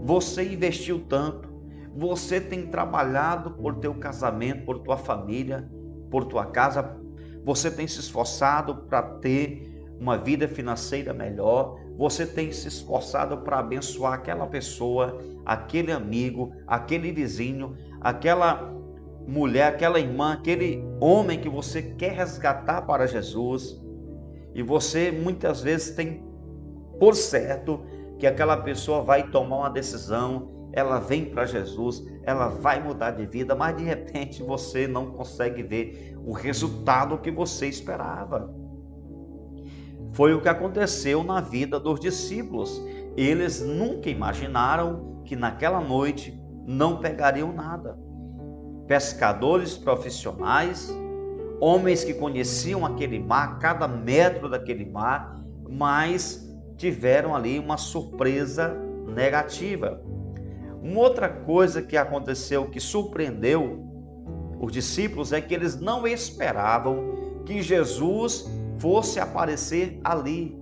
Você investiu tanto, você tem trabalhado por teu casamento, por tua família, por tua casa, você tem se esforçado para ter uma vida financeira melhor, você tem se esforçado para abençoar aquela pessoa, aquele amigo, aquele vizinho, aquela mulher, aquela irmã, aquele homem que você quer resgatar para Jesus. E você muitas vezes tem por certo que aquela pessoa vai tomar uma decisão, ela vem para Jesus, ela vai mudar de vida, mas de repente você não consegue ver o resultado que você esperava. Foi o que aconteceu na vida dos discípulos. Eles nunca imaginaram que naquela noite não pegariam nada. Pescadores profissionais, homens que conheciam aquele mar, cada metro daquele mar, mas tiveram ali uma surpresa negativa. Uma outra coisa que aconteceu que surpreendeu os discípulos é que eles não esperavam que Jesus fosse aparecer ali.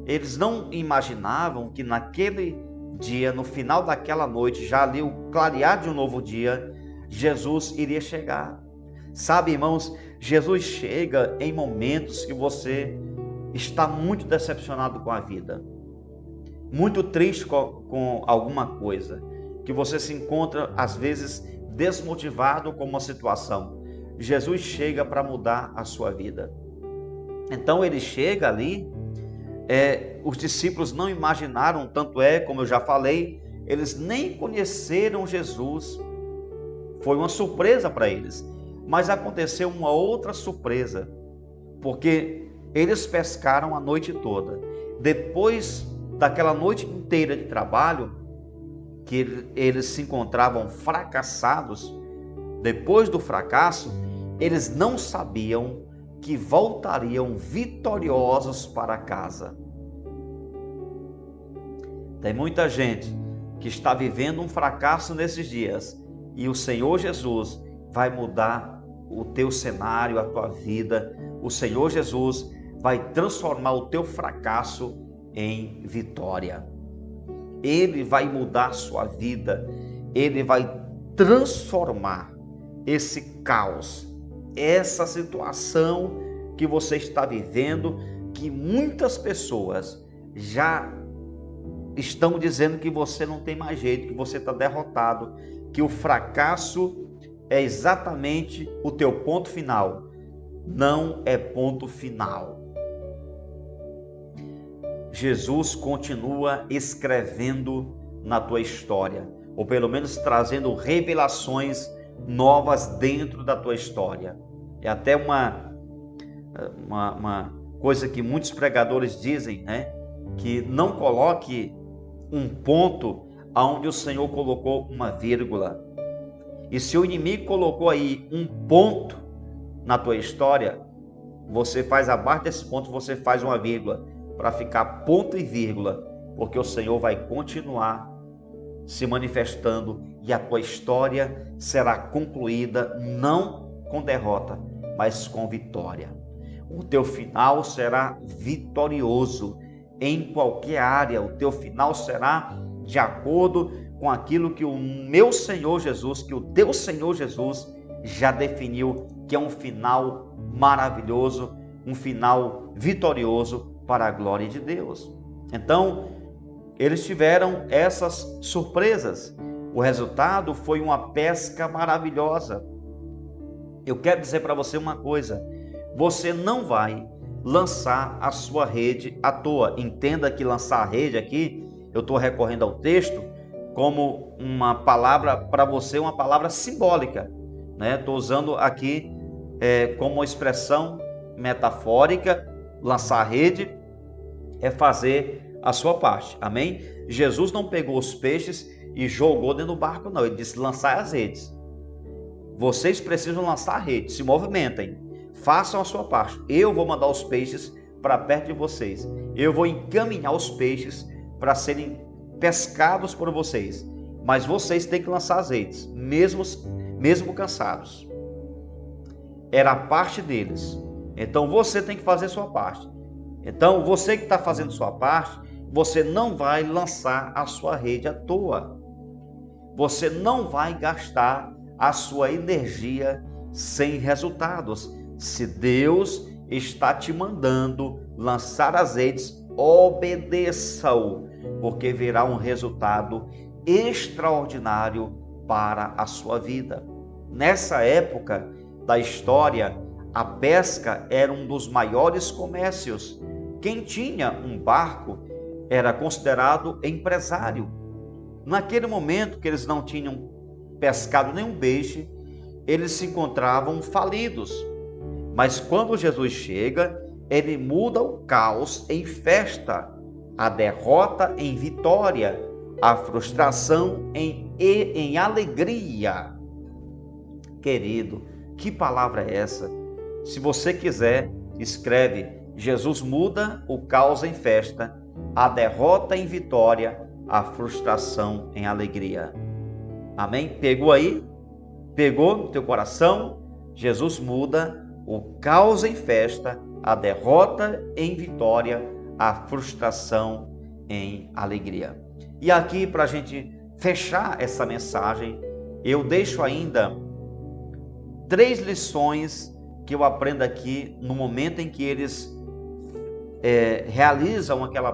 Eles não imaginavam que naquele dia, no final daquela noite, já ali o clarear de um novo dia, Jesus iria chegar. Sabe, irmãos, Jesus chega em momentos que você está muito decepcionado com a vida, muito triste com alguma coisa, que você se encontra às vezes desmotivado com uma situação. Jesus chega para mudar a sua vida. Então ele chega ali, os discípulos não imaginaram, tanto é, como eu já falei, eles nem conheceram Jesus. Foi uma surpresa para eles. Mas aconteceu uma outra surpresa, porque eles pescaram a noite toda. Depois daquela noite inteira de trabalho, que eles se encontravam fracassados, depois do fracasso, eles não sabiam que voltariam vitoriosos para casa. Tem muita gente que está vivendo um fracasso nesses dias e o Senhor Jesus vai mudar o teu cenário, a tua vida. O Senhor Jesus vai transformar o teu fracasso em vitória. Ele vai mudar a sua vida, ele vai transformar esse caos, essa situação que você está vivendo, que muitas pessoas já estão dizendo que você não tem mais jeito, que você está derrotado, que o fracasso é exatamente o teu ponto final. Não é ponto final. Jesus continua escrevendo na tua história, ou pelo menos trazendo revelações novas dentro da tua história. É até uma coisa que muitos pregadores dizem, né? Que não coloque um ponto onde o Senhor colocou uma vírgula. E se o inimigo colocou aí um ponto na tua história, você faz abaixo desse ponto, você faz uma vírgula, para ficar ponto e vírgula, porque o Senhor vai continuar se manifestando e a tua história será concluída não com derrota, mas com vitória. O teu final será vitorioso em qualquer área, o teu final será de acordo com aquilo que o meu Senhor Jesus, que o teu Senhor Jesus já definiu, que é um final maravilhoso, um final vitorioso para a glória de Deus. Então, eles tiveram essas surpresas. O resultado foi uma pesca maravilhosa. Eu quero dizer para você uma coisa: você não vai lançar a sua rede à toa. Entenda que lançar a rede aqui, eu estou recorrendo ao texto como uma palavra para você, uma palavra simbólica, né? Estou usando aqui como uma expressão metafórica, lançar a rede é fazer a sua parte, amém? Jesus não pegou os peixes e jogou dentro do barco, não. Ele disse lançar as redes. Vocês precisam lançar a rede, se movimentem, façam a sua parte. Eu vou mandar os peixes para perto de vocês. Eu vou encaminhar os peixes para serem pescados por vocês. Mas vocês têm que lançar as redes, mesmo cansados. Era a parte deles. Então você tem que fazer sua parte. Então você que está fazendo sua parte, você não vai lançar a sua rede à toa. Você não vai gastar a sua energia sem resultados. Se Deus está te mandando lançar as redes, obedeça-o, porque virá um resultado extraordinário para a sua vida. Nessa época da história, a pesca era um dos maiores comércios. Quem tinha um barco era considerado empresário. Naquele momento que eles não tinham pescado nenhum peixe, eles se encontravam falidos. Mas quando Jesus chega, ele muda o caos em festa, a derrota em vitória, a frustração em alegria. Querido, que palavra é essa? Se você quiser, escreve: Jesus muda o caos em festa, a derrota em vitória, a frustração em alegria. Amém? Pegou aí? Pegou no teu coração? Jesus muda o caos em festa, a derrota em vitória, a frustração em alegria. E aqui, para a gente fechar essa mensagem, eu deixo ainda 3 lições que eu aprendo aqui no momento em que eles realizam aquela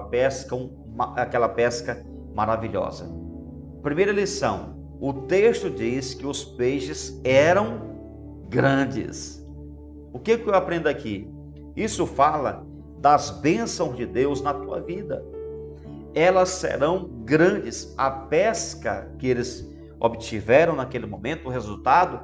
pesca maravilhosa. Primeira lição: o texto diz que os peixes eram grandes. O que eu aprendo aqui? Isso fala das bênçãos de Deus na tua vida. Elas serão grandes. A pesca que eles obtiveram naquele momento, o resultado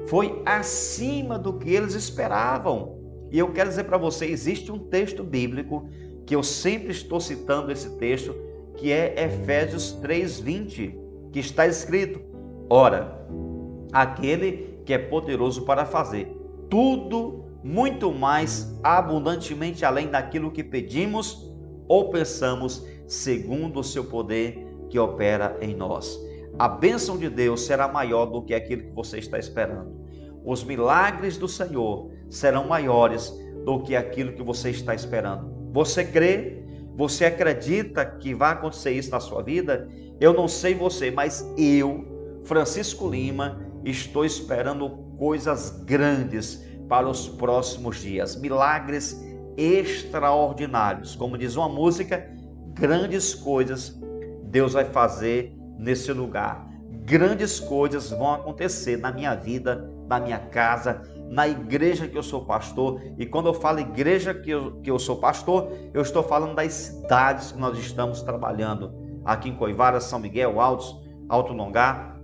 foi acima do que eles esperavam. E eu quero dizer para você, existe um texto bíblico que eu sempre estou citando esse texto, que é Efésios 3:20, que está escrito: ora, aquele que é poderoso para fazer tudo muito mais abundantemente além daquilo que pedimos ou pensamos, segundo o seu poder que opera em nós. A bênção de Deus será maior do que aquilo que você está esperando. Os milagres do Senhor serão maiores do que aquilo que você está esperando. Você crê? Você acredita que vai acontecer isso na sua vida? Eu não sei você, mas eu, Francisco Lima, estou esperando coisas grandes para os próximos dias. Milagres extraordinários. Como diz uma música, grandes coisas Deus vai fazer nesse lugar. Grandes coisas vão acontecer na minha vida, na minha casa, na igreja que eu sou pastor. E quando eu falo igreja que eu sou pastor, eu estou falando das cidades que nós estamos trabalhando. Aqui em Coivara, São Miguel, Alto Longá.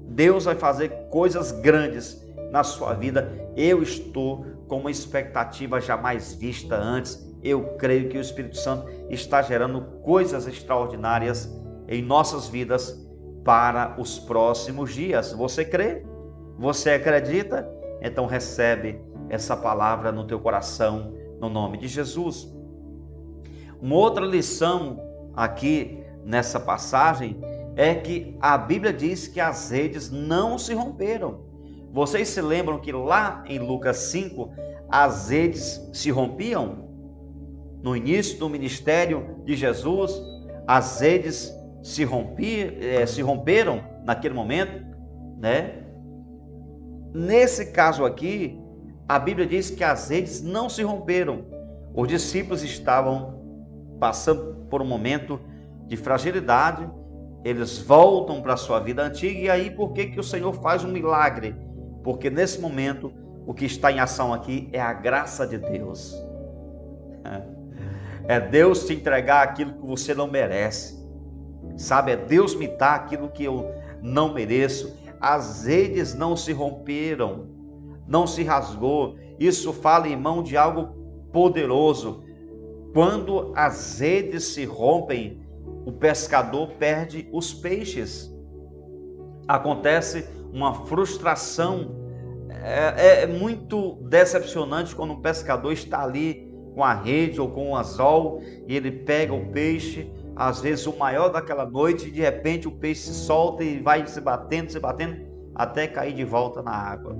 Deus vai fazer coisas grandes na sua vida. Eu estou com uma expectativa jamais vista antes. Eu creio que o Espírito Santo está gerando coisas extraordinárias em nossas vidas para os próximos dias. Você crê? Você acredita? Então recebe essa palavra no teu coração, no nome de Jesus. Uma outra lição aqui nessa passagem é que a Bíblia diz que as redes não se romperam. Vocês se lembram que lá em Lucas 5, as redes se rompiam? No início do ministério de Jesus, as redes se romperam naquele momento, né? Nesse caso aqui, a Bíblia diz que as redes não se romperam. Os discípulos estavam passando por um momento de fragilidade, eles voltam para a sua vida antiga. E aí, por que o Senhor faz um milagre? Porque nesse momento, o que está em ação aqui é a graça de Deus. É Deus te entregar aquilo que você não merece. Sabe, é Deus me dar aquilo que eu não mereço. As redes não se romperam. não se rasgou. Isso fala, irmão, de algo poderoso. Quando as redes se rompem, o pescador perde os peixes. Acontece uma frustração. É muito decepcionante quando um pescador está ali com a rede ou com o anzol e ele pega o peixe, às vezes o maior daquela noite, e de repente o peixe se solta e vai se batendo, até cair de volta na água.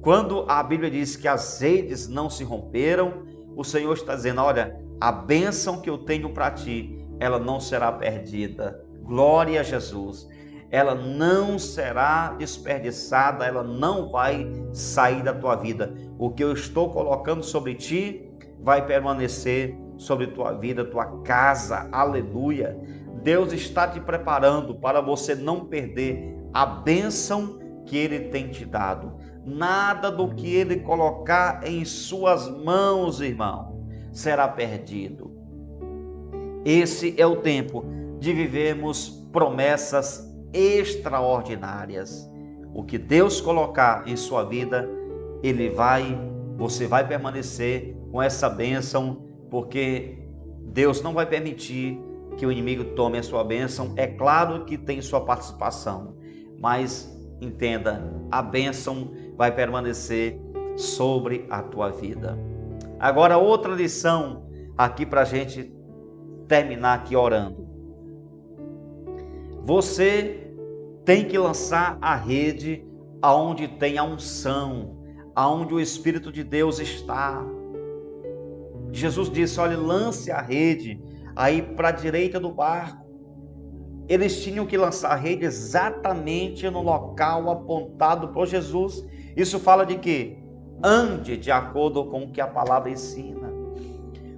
Quando a Bíblia diz que as redes não se romperam, o Senhor está dizendo: olha, a bênção que eu tenho para ti, ela não será perdida. Glória a Jesus. Ela não será desperdiçada, ela não vai sair da tua vida. O que eu estou colocando sobre ti vai permanecer sobre tua vida, tua casa. Aleluia. Deus está te preparando para você não perder a bênção que Ele tem te dado. Nada do que Ele colocar em suas mãos, irmão, será perdido. Esse é o tempo de vivermos promessas extraordinárias. O que Deus colocar em sua vida, você vai permanecer com essa bênção, porque Deus não vai permitir que o inimigo tome a sua bênção. É claro que tem sua participação, mas entenda, a bênção vai permanecer sobre a tua vida. Agora, outra lição aqui para a gente terminar aqui orando. Você tem que lançar a rede aonde tem a unção, aonde o Espírito de Deus está. Jesus disse: olha, lance a rede aí para a direita do barco. Eles tinham que lançar a rede exatamente no local apontado por Jesus. Isso fala de quê? Ande de acordo com o que a palavra ensina.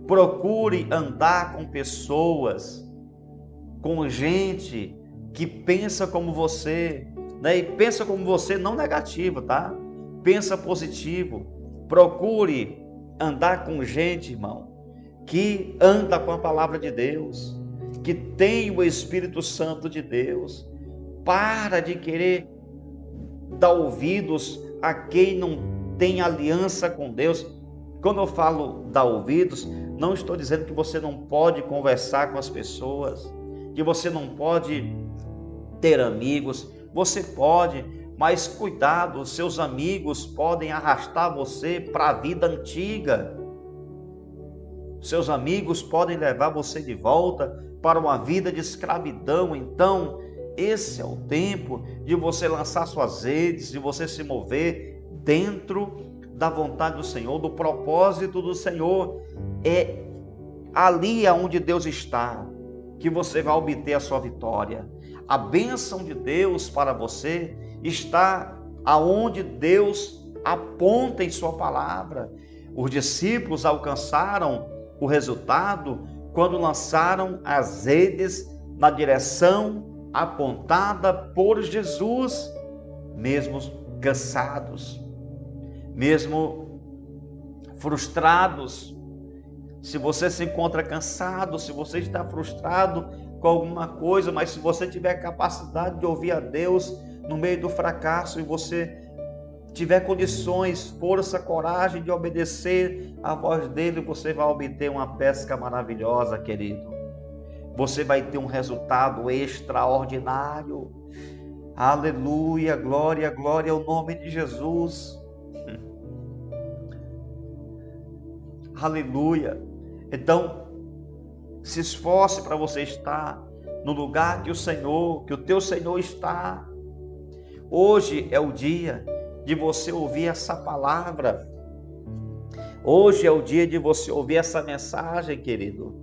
Procure andar com pessoas, com gente que pensa como você, né? E pensa como você, não negativo, tá? Pensa positivo. Procure andar com gente, irmão, que anda com a palavra de Deus, que tem o Espírito Santo de Deus. Para de querer dar ouvidos a quem não tem aliança com Deus. Quando eu falo dar ouvidos, não estou dizendo que você não pode conversar com as pessoas, que você não pode ter amigos. Você pode, mas cuidado, seus amigos podem arrastar você para a vida antiga. Seus amigos podem levar você de volta para uma vida de escravidão. Então, esse é o tempo de você lançar suas redes, de você se mover dentro da vontade do Senhor, do propósito do Senhor. É ali aonde Deus está que você vai obter a sua vitória. A bênção de Deus para você está aonde Deus aponta em sua palavra. Os discípulos alcançaram o resultado quando lançaram as redes na direção apontada por Jesus, mesmo cansados, mesmo frustrados. Se você se encontra cansado, se você está frustrado com alguma coisa, mas se você tiver capacidade de ouvir a Deus no meio do fracasso e você tiver condições, força, coragem de obedecer à voz dele, você vai obter uma pesca maravilhosa, querido. Você vai ter um resultado extraordinário. Aleluia, glória, glória ao nome de Jesus. Aleluia. Então, se esforce para você estar no lugar que o teu Senhor está. Hoje é o dia de você ouvir essa palavra. Hoje é o dia de você ouvir essa mensagem, querido,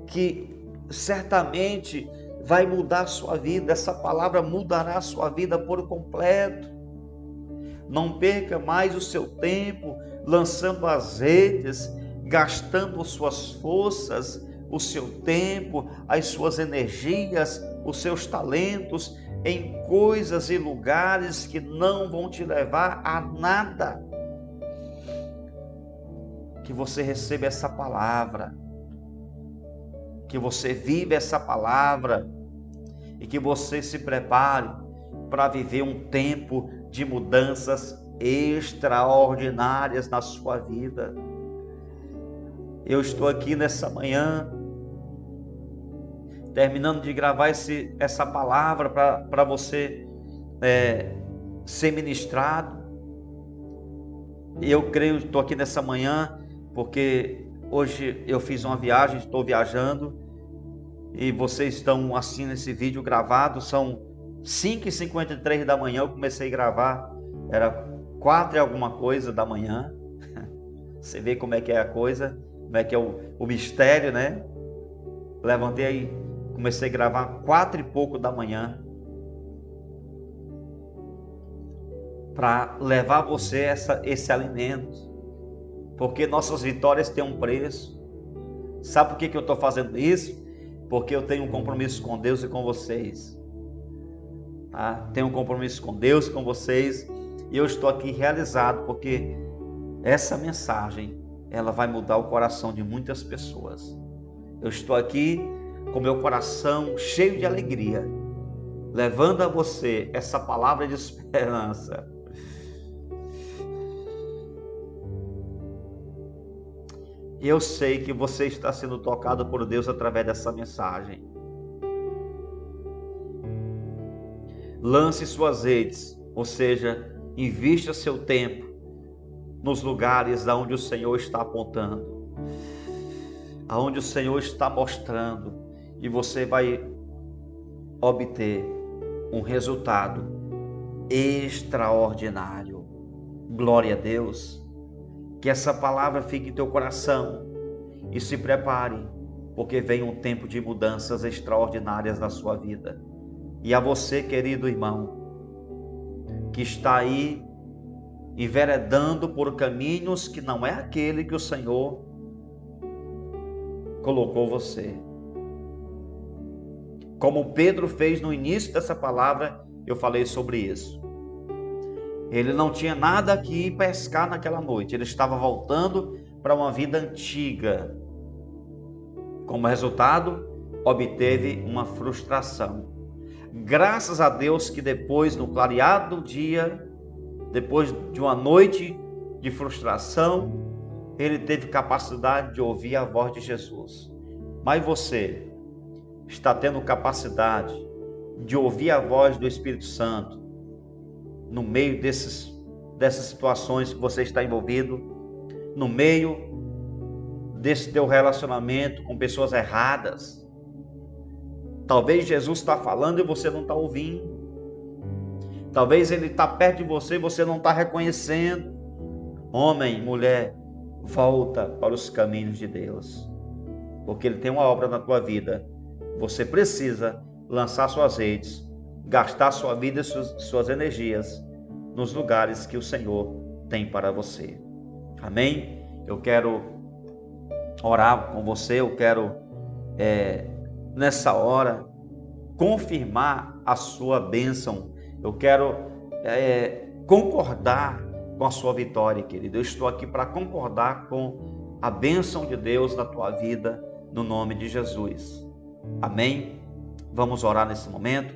que certamente vai mudar a sua vida. Essa palavra mudará a sua vida por completo. Não perca mais o seu tempo lançando as redes, gastando suas forças, o seu tempo, as suas energias, os seus talentos em coisas e lugares que não vão te levar a nada. Que você receba essa palavra, que você viva essa palavra e que você se prepare para viver um tempo de mudanças extraordinárias na sua vida. Eu estou aqui nessa manhã, terminando de gravar essa palavra para você ser ministrado. Eu creio, estou aqui nessa manhã, porque hoje eu fiz uma viagem, estou viajando, e vocês estão assim nesse vídeo gravado, são 5h53 da manhã, eu comecei a gravar, era 4 e alguma coisa da manhã. Você vê como é que é a coisa, como é que é o mistério, né? Levantei aí, comecei a gravar 4 e pouco da manhã, para levar a você esse alimento, porque nossas vitórias têm um preço. Sabe por que eu estou fazendo isso? Porque eu tenho um compromisso com Deus e com vocês. Tá? Tenho um compromisso com Deus e com vocês, e eu estou aqui realizado, porque essa mensagem, ela vai mudar o coração de muitas pessoas. Eu estou aqui com meu coração cheio de alegria, levando a você essa palavra de esperança. Eu sei que você está sendo tocado por Deus através dessa mensagem. Lance suas redes, ou seja, invista seu tempo nos lugares aonde o Senhor está apontando, aonde o Senhor está mostrando, e você vai obter um resultado extraordinário. Glória a Deus. Que essa palavra fique em teu coração e se prepare, porque vem um tempo de mudanças extraordinárias na sua vida. E a você, querido irmão, que está aí enveredando por caminhos que não é aquele que o Senhor colocou você. Como Pedro fez no início dessa palavra, eu falei sobre isso. Ele não tinha nada que ir pescar naquela noite, ele estava voltando para uma vida antiga. Como resultado, obteve uma frustração. Graças a Deus que depois, no clarear do dia, depois de uma noite de frustração, ele teve capacidade de ouvir a voz de Jesus. Mas você está tendo capacidade de ouvir a voz do Espírito Santo no meio dessas situações que você está envolvido, no meio desse teu relacionamento com pessoas erradas? Talvez Jesus está falando e você não está ouvindo. Talvez ele está perto de você e você não está reconhecendo. Homem, mulher, volta para os caminhos de Deus, porque ele tem uma obra na tua vida. Você precisa lançar suas redes, gastar sua vida e suas energias nos lugares que o Senhor tem para você. Amém? Eu quero orar com você, eu quero nessa hora confirmar a sua bênção. Eu quero concordar com a sua vitória, querido. Eu estou aqui para concordar com a bênção de Deus na tua vida, no nome de Jesus. Amém? Vamos orar nesse momento.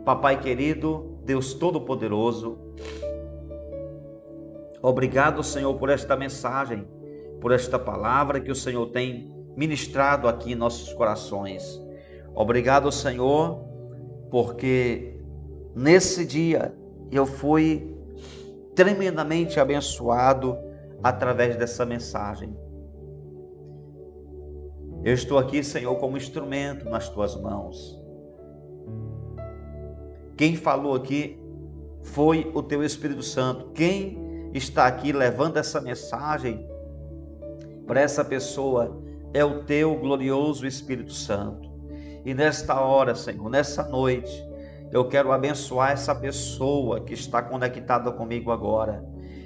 Papai querido, Deus Todo-Poderoso, obrigado, Senhor, por esta mensagem, por esta palavra que o Senhor tem ministrado aqui em nossos corações. Obrigado, Senhor, porque nesse dia eu fui tremendamente abençoado através dessa mensagem. Eu estou aqui, Senhor, como instrumento nas tuas mãos. Quem falou aqui foi o teu Espírito Santo. Quem está aqui levando essa mensagem para essa pessoa é o teu glorioso Espírito Santo. E nesta hora, Senhor, nessa noite, eu quero abençoar essa pessoa que está conectada comigo agora.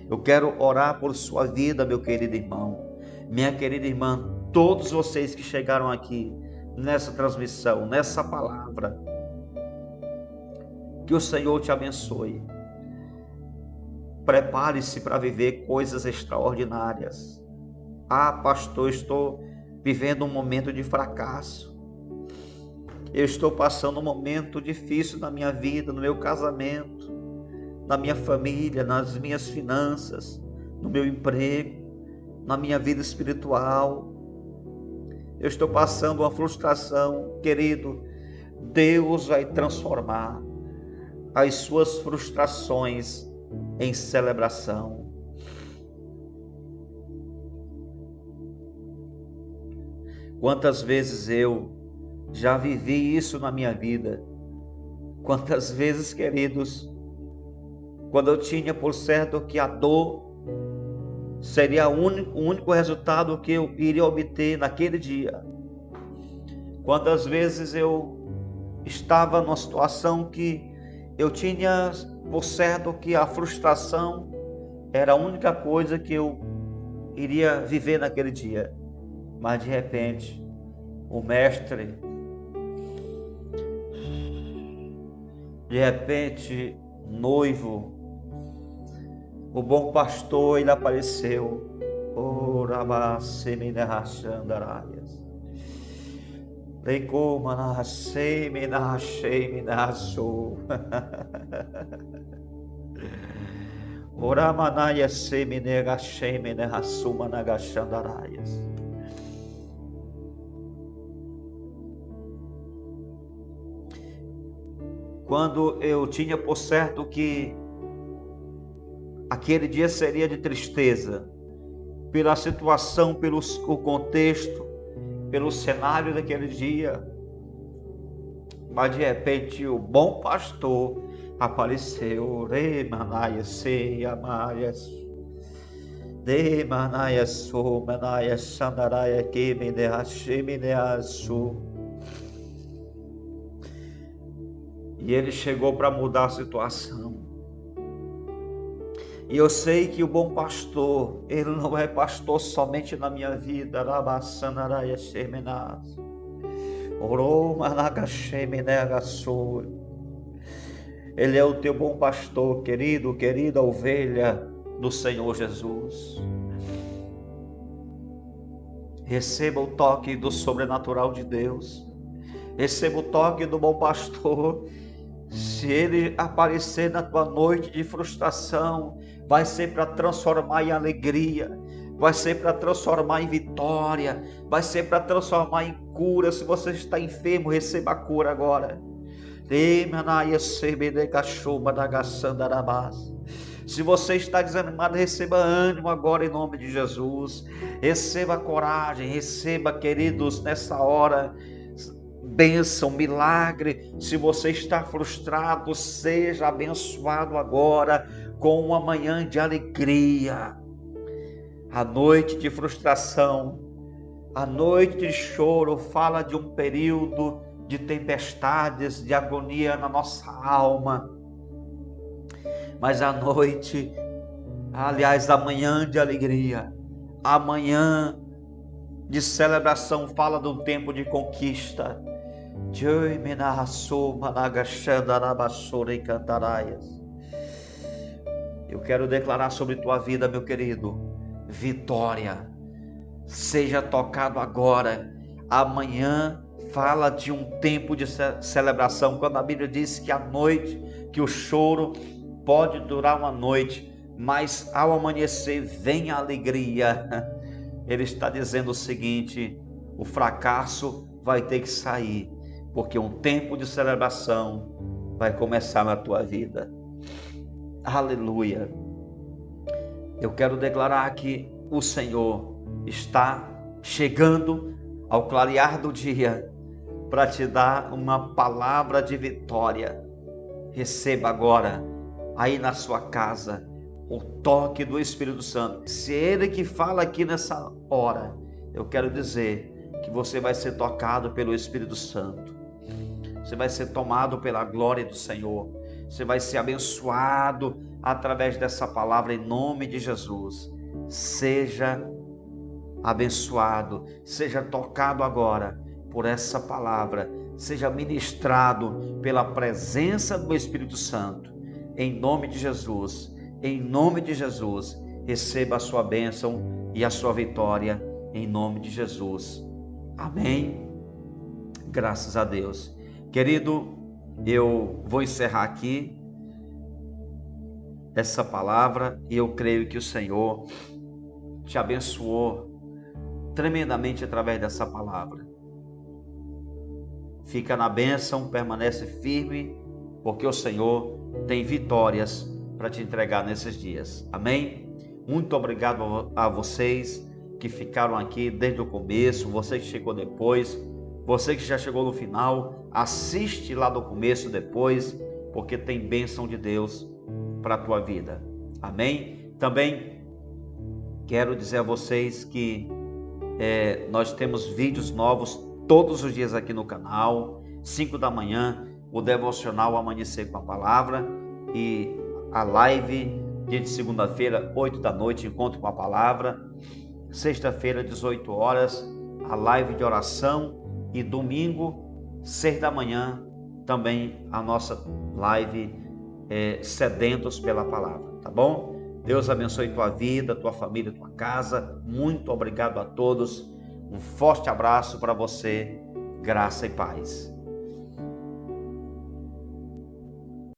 Eu quero orar por sua vida, meu querido irmão, minha querida irmã, todos vocês que chegaram aqui nessa transmissão, nessa palavra. Que o Senhor te abençoe. Prepare-se para viver coisas extraordinárias. Ah, pastor, estou vivendo um momento de fracasso. Eu estou passando um momento difícil na minha vida, no meu casamento, na minha família, nas minhas finanças, no meu emprego, na minha vida espiritual. Eu estou passando uma frustração, querido. Deus vai transformar as suas frustrações em celebração. Quantas vezes eu já vivi isso na minha vida? Quantas vezes, queridos, quando eu tinha por certo que a dor seria o único resultado que eu iria obter naquele dia. Quantas vezes eu estava numa situação que eu tinha por certo que a frustração era a única coisa que eu iria viver naquele dia. Mas de repente, o mestre, noivo, o bom pastor, ele apareceu. Quando eu tinha por certo que aquele dia seria de tristeza, pela situação, pelo contexto, pelo cenário daquele dia, mas de repente o bom pastor apareceu. E ele chegou para mudar a situação. E eu sei que o bom pastor, ele não é pastor somente na minha vida. Ele é o teu bom pastor, querida ovelha do Senhor Jesus. Receba o toque do sobrenatural de Deus. Receba o toque do bom pastor. Se ele aparecer na tua noite de frustração, vai ser para transformar em alegria, vai ser para transformar em vitória, vai ser para transformar em cura. Se você está enfermo, receba a cura agora. Se você está desanimado, receba ânimo agora em nome de Jesus. Receba coragem, receba, queridos, nessa hora, bênção, milagre. Se você está frustrado, seja abençoado agora com uma manhã de alegria. A noite de frustração, a noite de choro fala de um período de tempestades, de agonia na nossa alma. Mas a noite, aliás, a manhã de alegria, a manhã de celebração fala de um tempo de conquista. Eu quero declarar sobre tua vida, meu querido, vitória. Seja tocado agora. Amanhã fala de um tempo de celebração. Quando a Bíblia diz que a noite, que o choro pode durar uma noite, mas ao amanhecer vem a alegria. Ele está dizendo o seguinte: o fracasso vai ter que sair, porque um tempo de celebração vai começar na tua vida. Aleluia. Eu quero declarar que o Senhor está chegando ao clarear do dia para te dar uma palavra de vitória. Receba agora, aí na sua casa, o toque do Espírito Santo. Se é Ele que fala aqui nessa hora, eu quero dizer que você vai ser tocado pelo Espírito Santo. Você vai ser tomado pela glória do Senhor. Você vai ser abençoado através dessa palavra em nome de Jesus. Seja abençoado, seja tocado agora por essa palavra, seja ministrado pela presença do Espírito Santo. Em nome de Jesus, receba a sua bênção e a sua vitória, em nome de Jesus. Amém. Graças a Deus. Querido, eu vou encerrar aqui essa palavra e eu creio que o Senhor te abençoou tremendamente através dessa palavra. Fica na bênção, permanece firme, porque o Senhor tem vitórias para te entregar nesses dias. Amém? Muito obrigado a vocês que ficaram aqui desde o começo, você que chegou depois, você que já chegou no final, assiste lá do começo depois, porque tem bênção de Deus para a tua vida. Amém? Também quero dizer a vocês que nós temos vídeos novos todos os dias aqui no canal. 5 da manhã, o devocional Amanhecer com a Palavra, e a live dia de segunda-feira, 8 da noite, Encontro com a Palavra. Sexta-feira, 18 horas, a live de oração, e domingo, 6 da manhã, também a nossa live Sedentos pela Palavra, tá bom? Deus abençoe tua vida, tua família, tua casa. Muito obrigado a todos. Um forte abraço para você. Graça e paz.